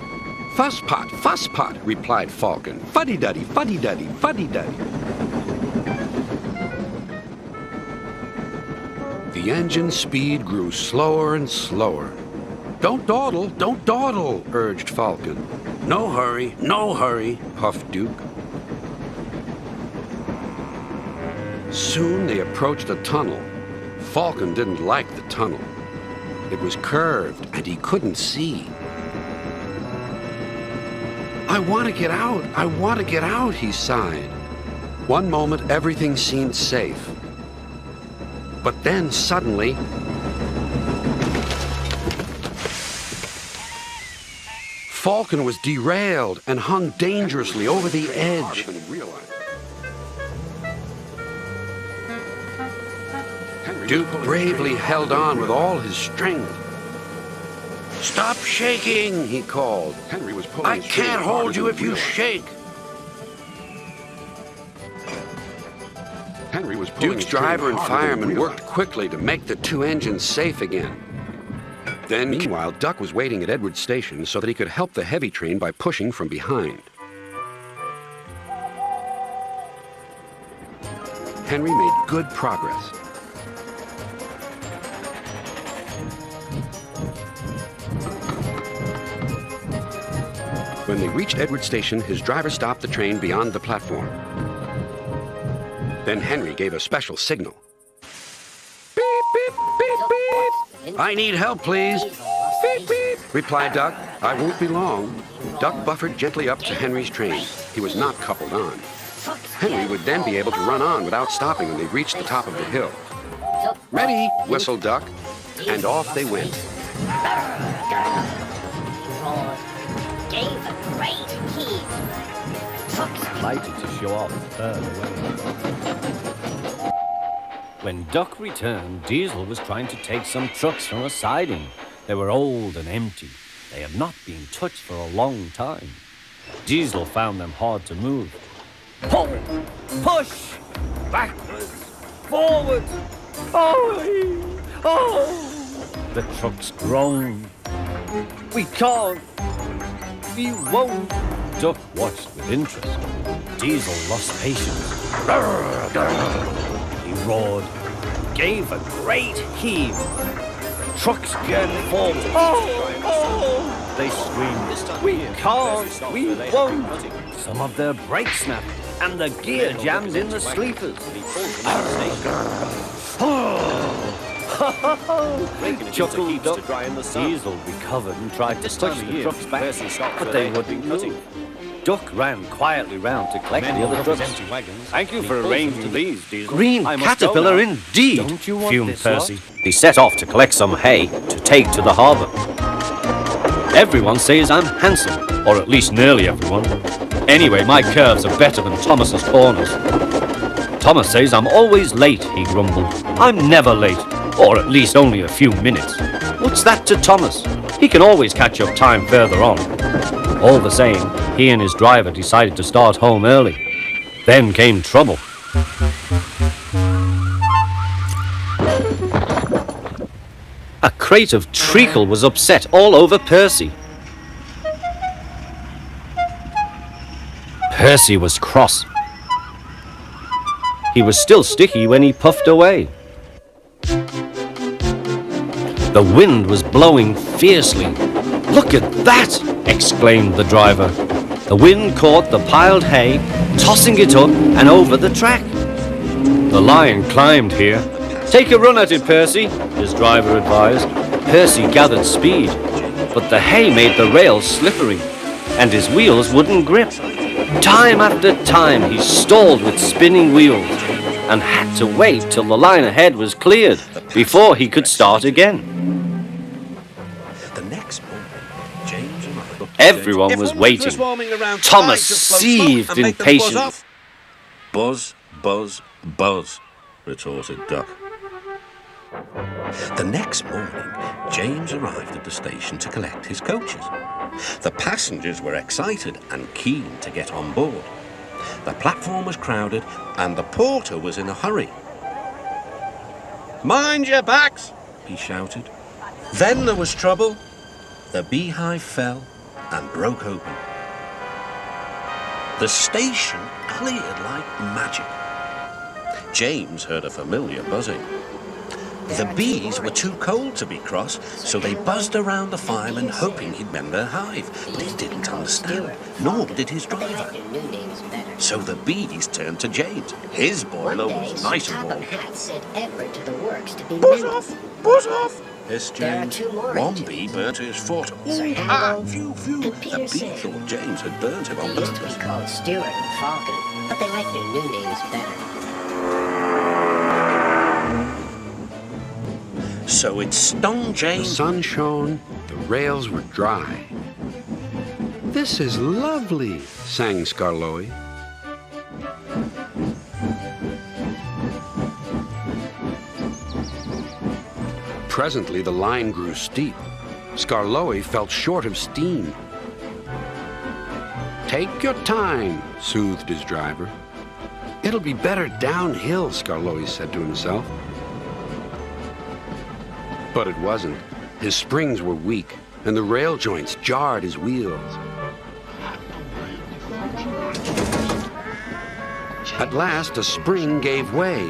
Fuss pot, replied Falcon. Fuddy-duddy, fuddy-duddy, fuddy-duddy. The engine speed grew slower and slower. Don't dawdle, urged Falcon. No hurry, puffed Duke. Soon they approached a tunnel. Falcon didn't like the tunnel. It was curved and he couldn't see. I want to get out, he sighed. One moment everything seemed safe. But then suddenly, Falcon was derailed and hung dangerously over the edge. Duke bravely held on with all his strength. Stop shaking, he called. I can't hold you if you shake. Duke's driver and fireman worked quickly to make the two engines safe again. Then, meanwhile, Duck was waiting at Edward's station so that he could help the heavy train by pushing from behind. Henry made good progress. When they reached Edward's station, his driver stopped the train beyond the platform. Then Henry gave a special signal. Beep, beep, beep, beep. I need help, please. Beep, beep, replied Duck. I won't be long. Duck buffered gently up to Henry's train. He was not coupled on. Henry would then be able to run on without stopping when they reached the top of the hill. Ready, whistled Duck, and off they went. Gave a great heave. Delighted to show off further away. When Duck returned, Diesel was trying to take some trucks from a siding. They were old and empty. They had not been touched for a long time. Diesel found them hard to move. Pull, push, backwards, forward. Oh! The trucks groaned. We can't. We won't. Duck watched with interest. Diesel lost patience. He roared, gave a great heave. Trucks geared forward. Oh! They screamed, we can't, we won't. Some of their brakes snapped, and the gear jammed in the sleepers. Chuckled Duck. Diesel recovered and tried to push the trucks back, but they wouldn't move. Duck ran quietly round to collect the other trucks. Thank you for arranging these, Diesel. Green caterpillar indeed, fumed Percy. He set off to collect some hay to take to the harbour. Everyone says I'm handsome, or at least nearly everyone. Anyway, my curves are better than Thomas's corners. Thomas says I'm always late, he grumbled. I'm never late, or at least only a few minutes. What's that to Thomas? He can always catch up time further on. All the same, he and his driver decided to start home early. Then came trouble. A crate of treacle was upset all over Percy. Percy was cross. He was still sticky when he puffed away. The wind was blowing fiercely. Look at that! Exclaimed the driver. The wind caught the piled hay, tossing it up and over the track. The lion climbed here. Take a run at it, Percy, his driver advised. Percy gathered speed, but the hay made the rails slippery, and his wheels wouldn't grip. Time after time he stalled with spinning wheels, and had to wait till the line ahead was cleared before he could start again. Everyone was waiting. Thomas seethed impatiently. Buzz, buzz, buzz, retorted Duck. The next morning, James arrived at the station to collect his coaches. The passengers were excited and keen to get on board. The platform was crowded and the porter was in a hurry. Mind your backs, he shouted. Then there was trouble. The beehive fell and broke open. The station cleared like magic. James heard a familiar buzzing. The bees were too cold to be cross, so they buzzed around the fireman hoping he'd mend their hive, but he didn't understand, nor did his driver. So the bees turned to James. His boiler was nice and warm. Buzz off! Buzz off! hissed James. One bee burnt his foot. Phew, phew. The bee thought James had burnt him on purpose. Used to be called Stuart and Falcon, but they like their new names better. So it stung James. The sun shone, the rails were dry. This is lovely, sang Skarloey. Presently, the line grew steep. Skarloey felt short of steam. Take your time, soothed his driver. It'll be better downhill, Skarloey said to himself. But it wasn't. His springs were weak, and the rail joints jarred his wheels. At last, a spring gave way.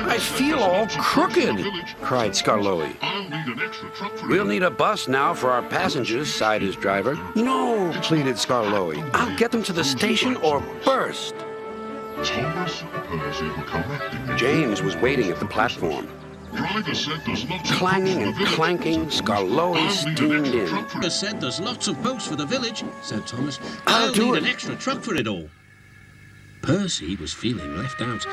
I feel all crooked, cried Skarloey. We'll need a bus now for our passengers, sighed his driver. No, pleaded Skarloey. I'll get them to the station or burst. James was waiting at the platform. Clanging and clanking, Skarloey steamed in. Driver said there's lots of posts for the village, said Thomas. I'll do need it. an extra truck for it all. Percy was feeling left out.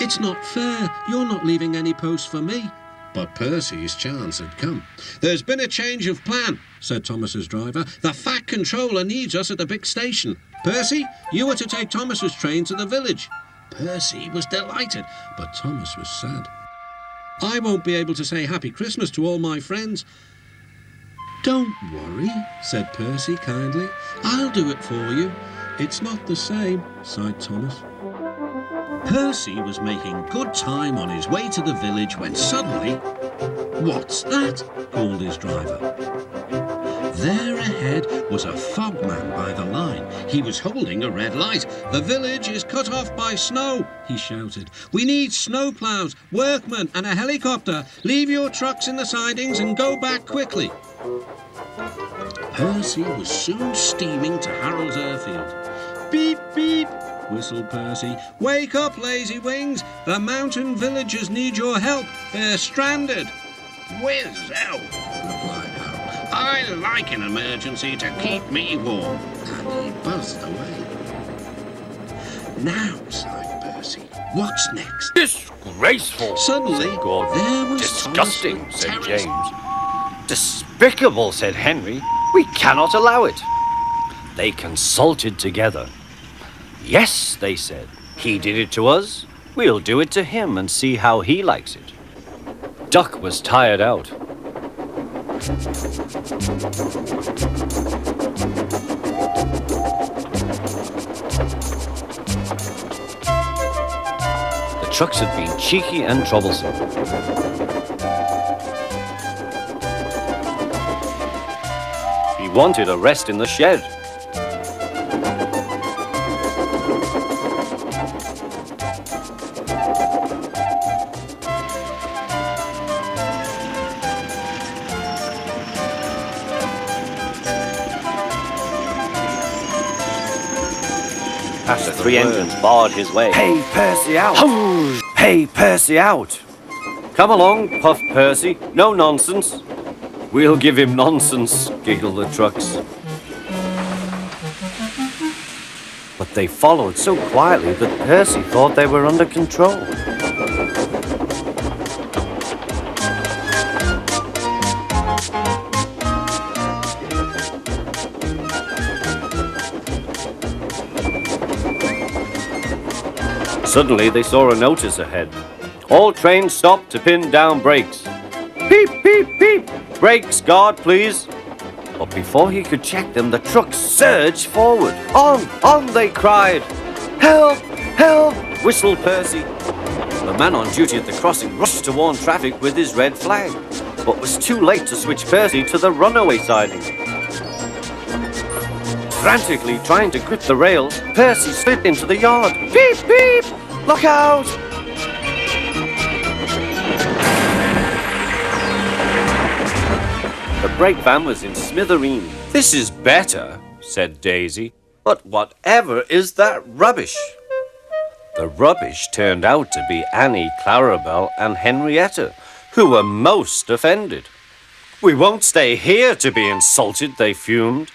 It's not fair. You're not leaving any posts for me. But Percy's chance had come. There's been a change of plan, said Thomas's driver. The Fat Controller needs us at the big station. Percy, you are to take Thomas's train to the village. Percy was delighted, but Thomas was sad. I won't be able to say Happy Christmas to all my friends. Don't worry, said Percy kindly. I'll do it for you. It's not the same, sighed Thomas. Percy was making good time on his way to the village when suddenly... What's that? Called his driver. There ahead was a fogman by the line. He was holding a red light. The village is cut off by snow, he shouted. We need snowplows, workmen and a helicopter. Leave your trucks in the sidings and go back quickly. Percy was soon steaming to Harold's Airfield. Beep, beep, whistled Percy. Wake up, lazy wings. The mountain villagers need your help. They're stranded. Whiz-ow, replied Harold. I like an emergency to keep me warm. And he buzzed away. Now, sighed Percy, what's next? Disgraceful. Suddenly, said Gordon. there was Disgusting, Thomas said and Terence. James. Despicable, said Henry. We cannot allow it. They consulted together. Yes, they said. He did it to us. We'll do it to him and see how he likes it. Duck was tired out. The trucks had been cheeky and troublesome. He wanted a rest in the shed. Past the three engines barred his way. Hey, Percy, out! Hey, Percy, out! Come along, Puff Percy. No nonsense. We'll give him nonsense, giggled the trucks. But they followed so quietly that Percy thought they were under control. Suddenly, they saw a notice ahead. All trains stop to pin down brakes. Beep, beep, beep! Brakes, guard, please. But before he could check them, the truck surged forward. On, they cried. Help, help, whistled Percy. The man on duty at the crossing rushed to warn traffic with his red flag, but was too late to switch Percy to the runaway siding. Frantically trying to grip the rails, Percy slid into the yard. Beep, beep! Look out! The brake van was in smithereens. This is better, said Daisy. But whatever is that rubbish? The rubbish turned out to be Annie, Clarabelle, and Henrietta, who were most offended. We won't stay here to be insulted, they fumed.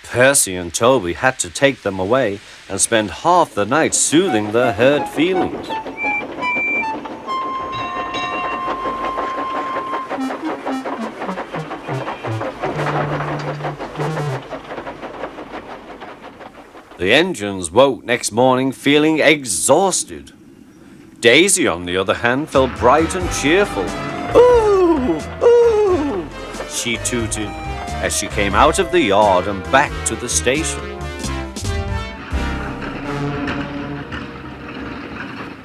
Percy and Toby had to take them away and spend half the night soothing their hurt feelings. The engines woke next morning feeling exhausted. Daisy, on the other hand, felt bright and cheerful. Ooh, ooh, she tooted as she came out of the yard and back to the station.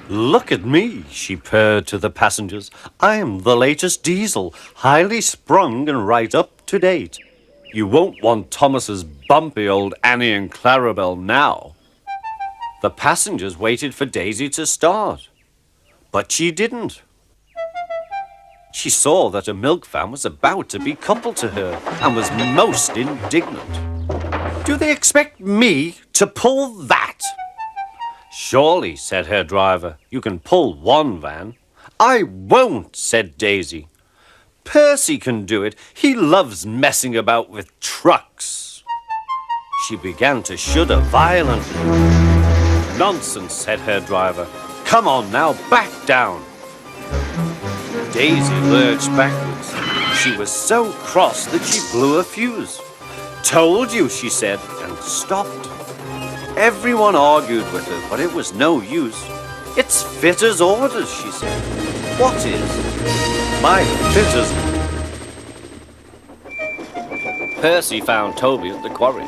Look at me, she purred to the passengers. I'm the latest diesel, highly sprung and right up to date. You won't want Thomas's bumpy old Annie and Clarabelle now. The passengers waited for Daisy to start, but she didn't. She saw that a milk van was about to be coupled to her and was most indignant. Do they expect me to pull that? Surely, said her driver, you can pull one van. I won't, said Daisy. Percy can do it. He loves messing about with trucks. She began to shudder violently. Nonsense, said her driver. Come on now, back down. Daisy lurched backwards. She was so cross that she blew a fuse. Told you, she said, and stopped. Everyone argued with her, but it was no use. It's fitter's orders, she said. What is? My fitter's... Percy found Toby at the quarry.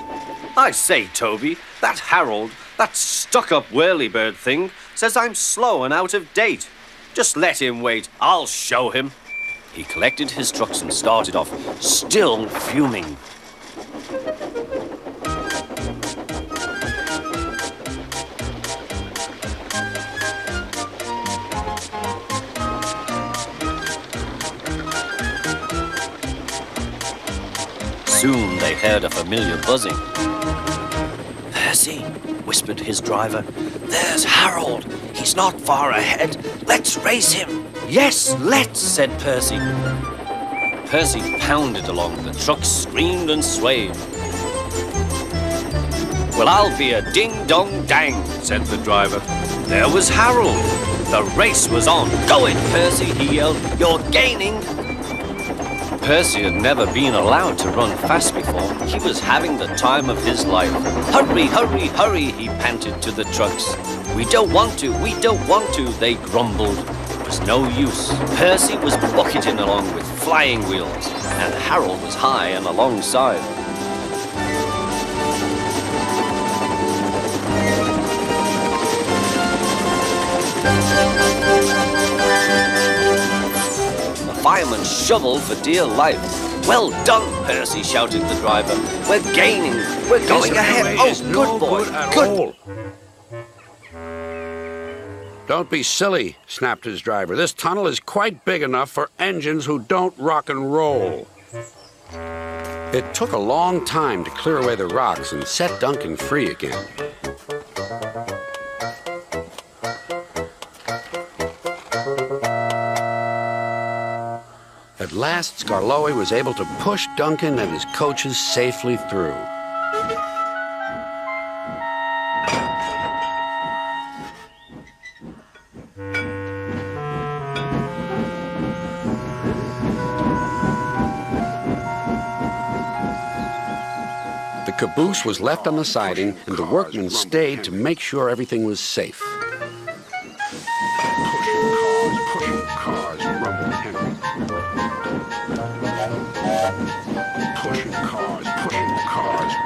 I say, Toby, that Harold, that stuck-up whirlybird thing, says I'm slow and out of date. Just let him wait. I'll show him. He collected his trucks and started off, still fuming. Soon they heard a familiar buzzing. Percy, whispered his driver. There's Harold. He's not far ahead. Let's race him. Yes, let's, said Percy. Percy pounded along. The truck screamed and swayed. Well, I'll be a ding-dong-dang, said the driver. There was Harold. The race was on. Go it, Percy, he yelled. You're gaining. Percy had never been allowed to run fast before. He was having the time of his life. Hurry, hurry, hurry, he panted to the trucks. We don't want to, they grumbled. It was no use. Percy was bucketing along with flying wheels, and Harold was high and alongside. The fireman shoveled for dear life. Well done, Percy, shouted the driver. We're gaining. We're going ahead. Oh, good boy. Good. Don't be silly, snapped his driver. This tunnel is quite big enough for engines who don't rock and roll. It took a long time to clear away the rocks and set Duncan free again. At last, Skarloey was able to push Duncan and his coaches safely through. The caboose was left on the siding, and the workmen stayed to make sure everything was safe. Pushing cars, rumbled Henry. Pushing cars,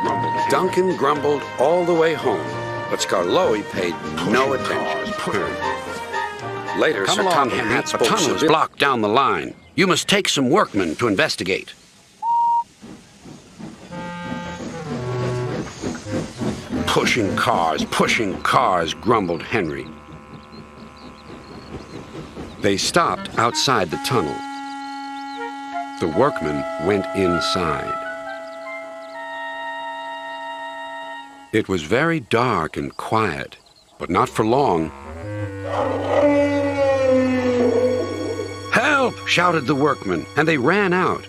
rumbled Henry. Duncan grumbled all the way home, but Skarloey paid no attention. Later, Sir Tommy Hat spoke. A tunnel was blocked down the line. You must take some workmen to investigate. Pushing cars, grumbled Henry. They stopped outside the tunnel. The workmen went inside. It was very dark and quiet, but not for long. Help! Shouted the workmen, and they ran out.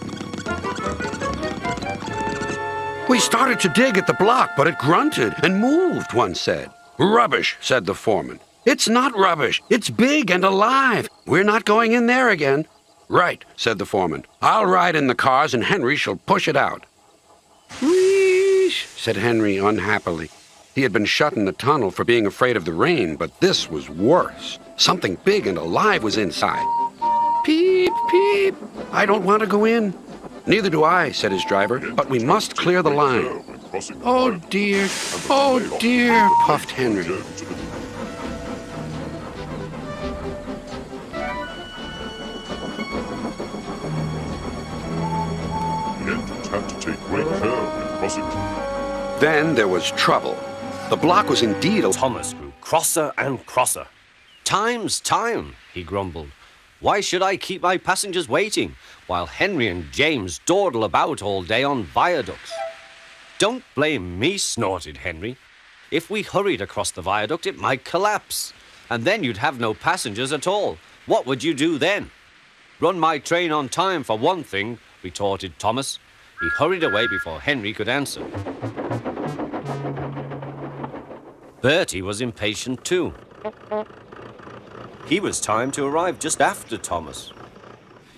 We started to dig at the block, but it grunted and moved, one said. Rubbish, said the foreman. It's not rubbish. It's big and alive. We're not going in there again. Right, said the foreman. I'll ride in the cars and Henry shall push it out. Wheesh, said Henry unhappily. He had been shut in the tunnel for being afraid of the rain, but this was worse. Something big and alive was inside. Peep, peep. I don't want to go in. Neither do I, said his driver, but we must clear the line. Oh dear, puffed Henry. Then there was trouble. The block was indeed a... Thomas grew crosser and crosser. Time's time, he grumbled. Why should I keep my passengers waiting while Henry and James dawdle about all day on viaducts? Don't blame me, snorted Henry. If we hurried across the viaduct, it might collapse, and then you'd have no passengers at all. What would you do then? Run my train on time for one thing, retorted Thomas. He hurried away before Henry could answer. Bertie was impatient too. He was timed to arrive just after Thomas.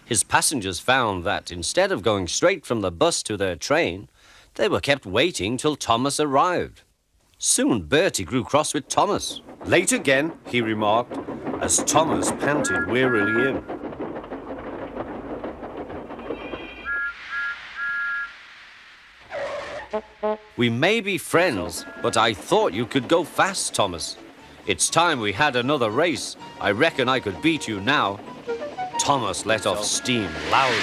His passengers found that instead of going straight from the bus to their train, they were kept waiting till Thomas arrived. Soon Bertie grew cross with Thomas. Late again, he remarked, as Thomas panted wearily in. We may be friends, but I thought you could go fast, Thomas. It's time we had another race. I reckon I could beat you now. Thomas let off steam loudly.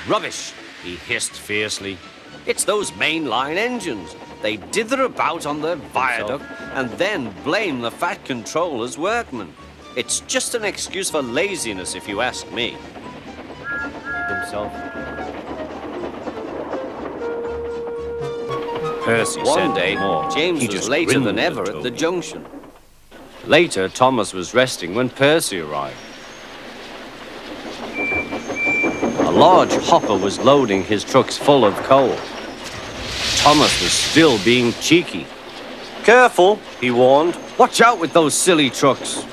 Rubbish, he hissed fiercely. It's those mainline engines. They dither about on the viaduct and then blame the fat controller's workmen. It's just an excuse for laziness, if you ask me. Himself. Percy One said day, more. James He was just later grinned than ever and at told the me. junction. Later, Thomas was resting when Percy arrived. A large hopper was loading his trucks full of coal. Thomas was still being cheeky. Careful, he warned. Watch out with those silly trucks.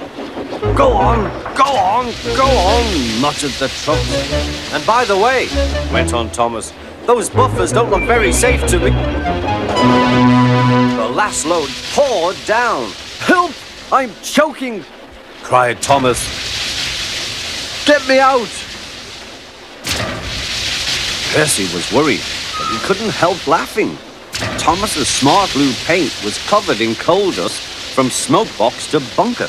Go on, go on, go on, muttered the trucks. And by the way, went on Thomas, those buffers don't look very safe to me. The last load poured down. Help! I'm choking! Cried Thomas. Get me out! Percy was worried, but he couldn't help laughing. Thomas's smart blue paint was covered in coal dust from smokebox to bunker.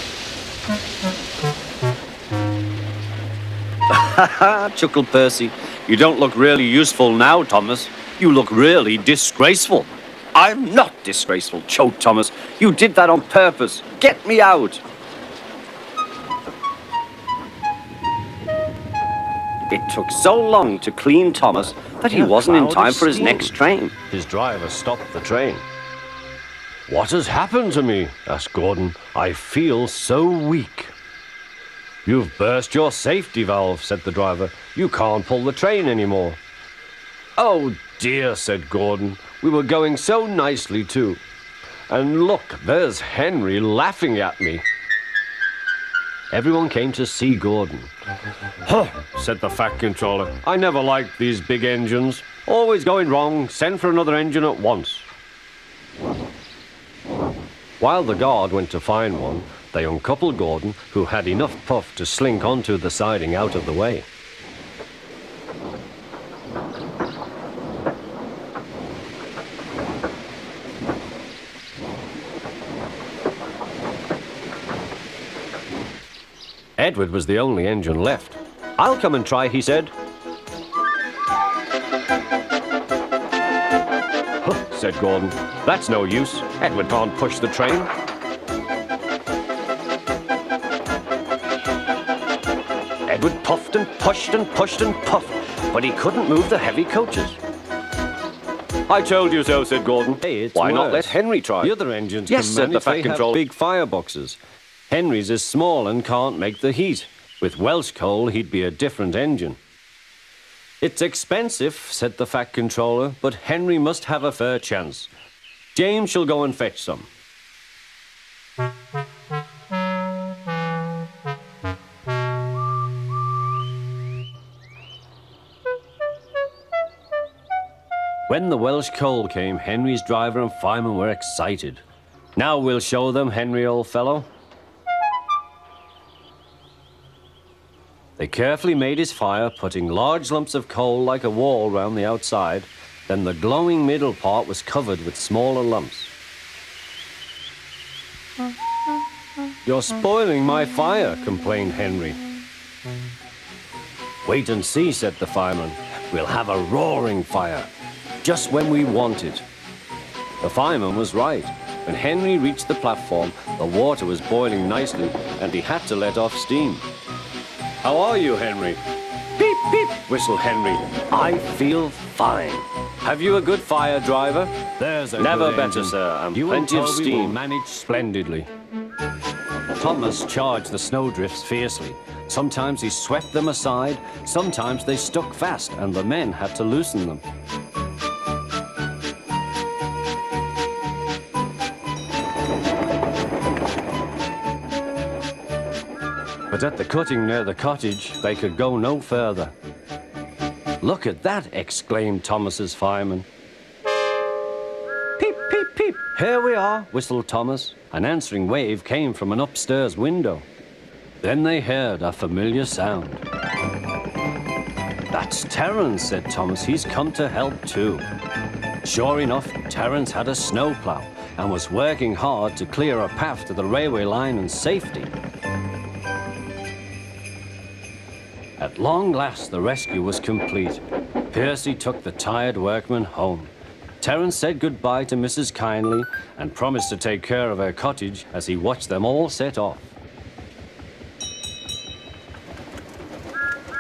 Ha ha, chuckled Percy. You don't look really useful now, Thomas. You look really disgraceful. I'm not disgraceful, choked Thomas. You did that on purpose. Get me out. It took so long to clean Thomas that he wasn't in time for his next train. His driver stopped the train. What has happened to me? Asked Gordon. I feel so weak. You've burst your safety valve, said the driver. You can't pull the train anymore. Oh dear, said Gordon. We were going so nicely too. And look, there's Henry laughing at me. Everyone came to see Gordon. Huh, said the fat controller. I never liked these big engines. Always going wrong. Send for another engine at once. While the guard went to find one, they uncoupled Gordon, who had enough puff to slink onto the siding out of the way. Edward was the only engine left. I'll come and try, he said. Huh, said Gordon. That's no use. Edward can't push the train. Edward puffed and pushed and pushed and puffed, but he couldn't move the heavy coaches. I told you so, said Gordon. Hey, it's Why not let Henry try? The other engines Yes, can said the manage. Fat They have Controller. big fireboxes. Henry's is small and can't make the heat. With Welsh coal, he'd be a different engine. It's expensive, said the Fat Controller, but Henry must have a fair chance. James shall go and fetch some. When the Welsh coal came, Henry's driver and fireman were excited. Now we'll show them, Henry, old fellow. They carefully made his fire, putting large lumps of coal like a wall round the outside. Then the glowing middle part was covered with smaller lumps. You're spoiling my fire, complained Henry. Wait and see, said the fireman. We'll have a roaring fire, just when we want it. The fireman was right. When Henry reached the platform, the water was boiling nicely, and he had to let off steam. How are you, Henry? Beep, beep, whistled Henry. I feel fine. Have you a good fire, driver? There's a Never good better, engine. sir, and You plenty and of Toby steam. will manage splendidly. Thomas charged the snowdrifts fiercely. Sometimes he swept them aside, sometimes they stuck fast, and the men had to loosen them. But at the cutting near the cottage, they could go no further. Look at that, exclaimed Thomas's fireman. Peep, peep, peep. Here we are, whistled Thomas. An answering wave came from an upstairs window. Then they heard a familiar sound. That's Terence, said Thomas. He's come to help too. Sure enough, Terence had a snowplow and was working hard to clear a path to the railway line in safety. At long last, the rescue was complete. Percy took the tired workmen home. Terence said goodbye to Mrs. Kindly and promised to take care of her cottage as he watched them all set off.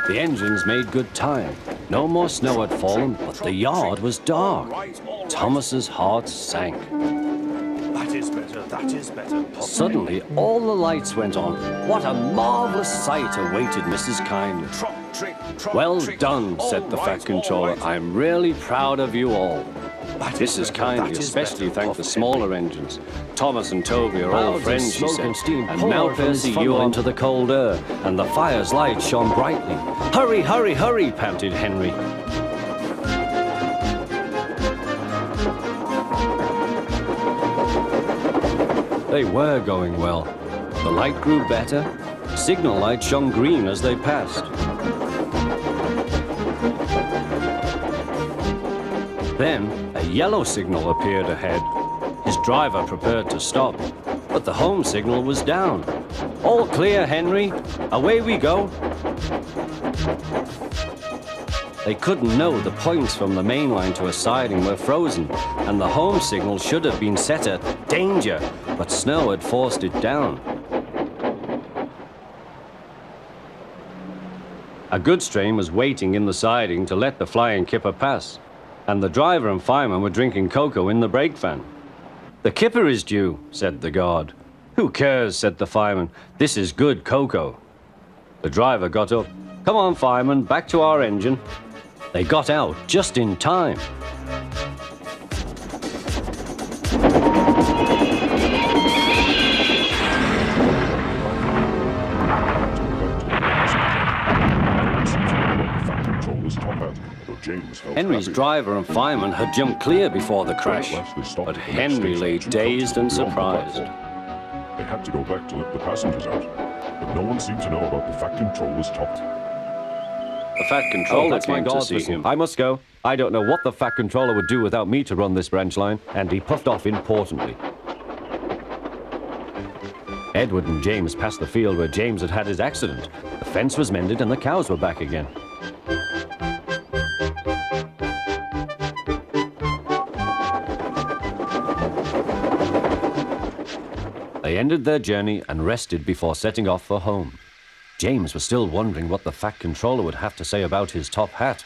The engines made good time. No more snow had fallen, but the yard was dark. Thomas's heart sank. That is better, that is better. Suddenly, all the lights went on. What a marvelous sight awaited Mrs. Kindly. Well done, said the Fat Controller. I'm really proud of you all. Mrs. Kindly especially thanked the smaller engines. Thomas and Toby are old friends, she said. And now, Percy, you are into the cold air, and the fire's light shone brightly. Hurry, hurry, hurry, panted Henry. They were going well. The light grew better. Signal light shone green as they passed. Then a yellow signal appeared ahead. His driver prepared to stop, but the home signal was down. All clear, Henry. Away we go. They couldn't know the points from the main line to a siding were frozen, and the home signal should have been set at danger, but snow had forced it down. A goods train was waiting in the siding to let the flying kipper pass, and the driver and fireman were drinking cocoa in the brake van. The kipper is due, said the guard. Who cares, said the fireman. This is good cocoa. The driver got up. Come on, fireman, back to our engine. They got out just in time. Henry's driver and fireman had jumped clear before the crash, but Henry lay dazed and surprised. They had to go back to let the passengers out, but no one seemed to know about the Fat Controller's top. The Fat Controller came to see him. I must go. I don't know what the Fat Controller would do without me to run this branch line, and he puffed off importantly. Edward and James passed the field where James had had his accident. The fence was mended and the cows were back again. They ended their journey and rested before setting off for home. James was still wondering what the Fat Controller would have to say about his top hat.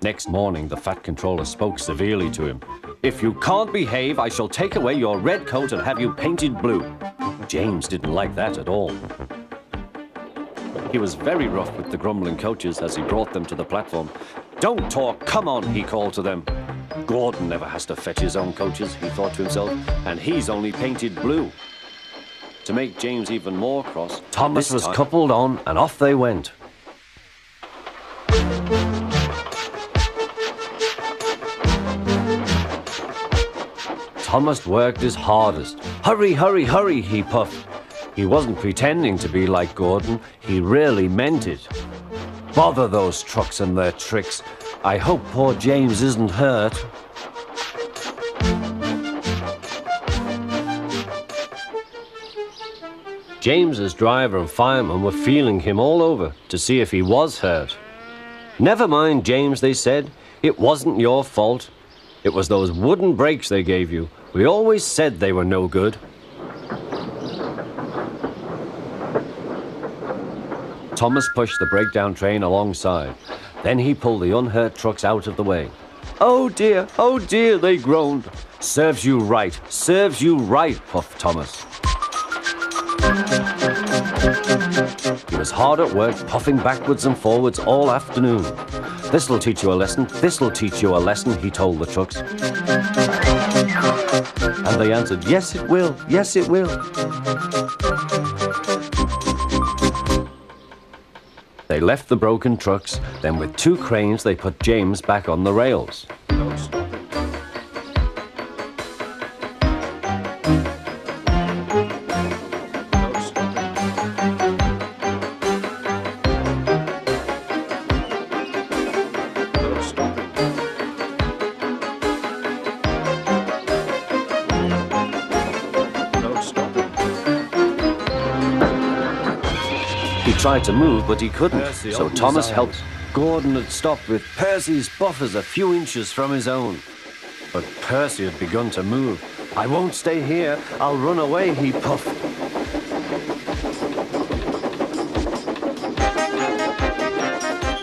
Next morning, the Fat Controller spoke severely to him. If you can't behave, I shall take away your red coat and have you painted blue. James didn't like that at all. He was very rough with the grumbling coaches as he brought them to the platform. Don't talk, come on, he called to them. Gordon never has to fetch his own coaches, he thought to himself, and he's only painted blue. To make James even more cross, Thomas was coupled on and off they went. Thomas worked his hardest. Hurry, hurry, hurry, he puffed. He wasn't pretending to be like Gordon, he really meant it. Bother those trucks and their tricks. I hope poor James isn't hurt. James's driver and fireman were feeling him all over to see if he was hurt. Never mind, James, they said. It wasn't your fault. It was those wooden brakes they gave you. We always said they were no good. Thomas pushed the breakdown train alongside. Then he pulled the unhurt trucks out of the way. Oh dear, they groaned. Serves you right, puffed Thomas. He was hard at work, puffing backwards and forwards all afternoon. This'll teach you a lesson, he told the trucks. And they answered, yes it will. They left the broken trucks, then with 2 cranes they put James back on the rails. He tried to move, but he couldn't, so Thomas helped. Gordon had stopped with Percy's buffers a few inches from his own. But Percy had begun to move. I won't stay here, I'll run away, he puffed.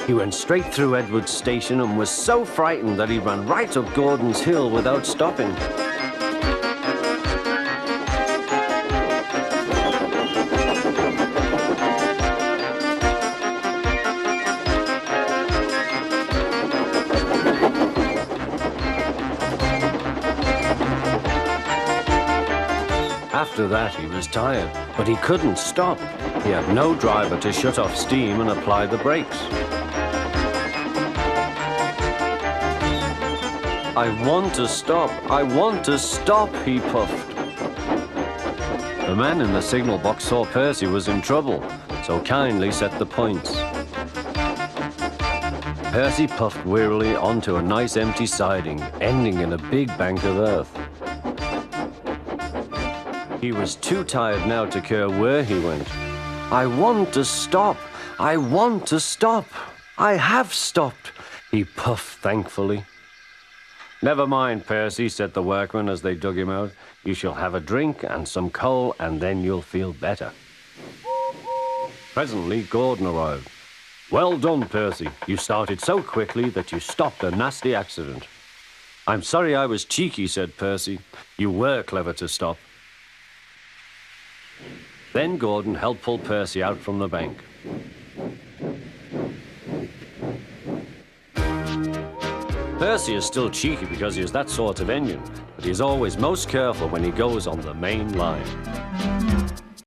He went straight through Edward's station and was so frightened that he ran right up Gordon's hill without stopping. After that, he was tired, but he couldn't stop. He had no driver to shut off steam and apply the brakes. I want to stop, he puffed. The man in the signal box saw Percy was in trouble, so kindly set the points. Percy puffed wearily onto a nice empty siding, ending in a big bank of earth. He was too tired now to care where he went. I want to stop. I have stopped, he puffed thankfully. Never mind, Percy, said the workmen as they dug him out. You shall have a drink and some coal, and then you'll feel better. Presently, Gordon arrived. Well done, Percy. You started so quickly that you stopped a nasty accident. I'm sorry I was cheeky, said Percy. You were clever to stop. Then Gordon helped pull Percy out from the bank. Percy is still cheeky because he is that sort of engine, but he's always most careful when he goes on the main line.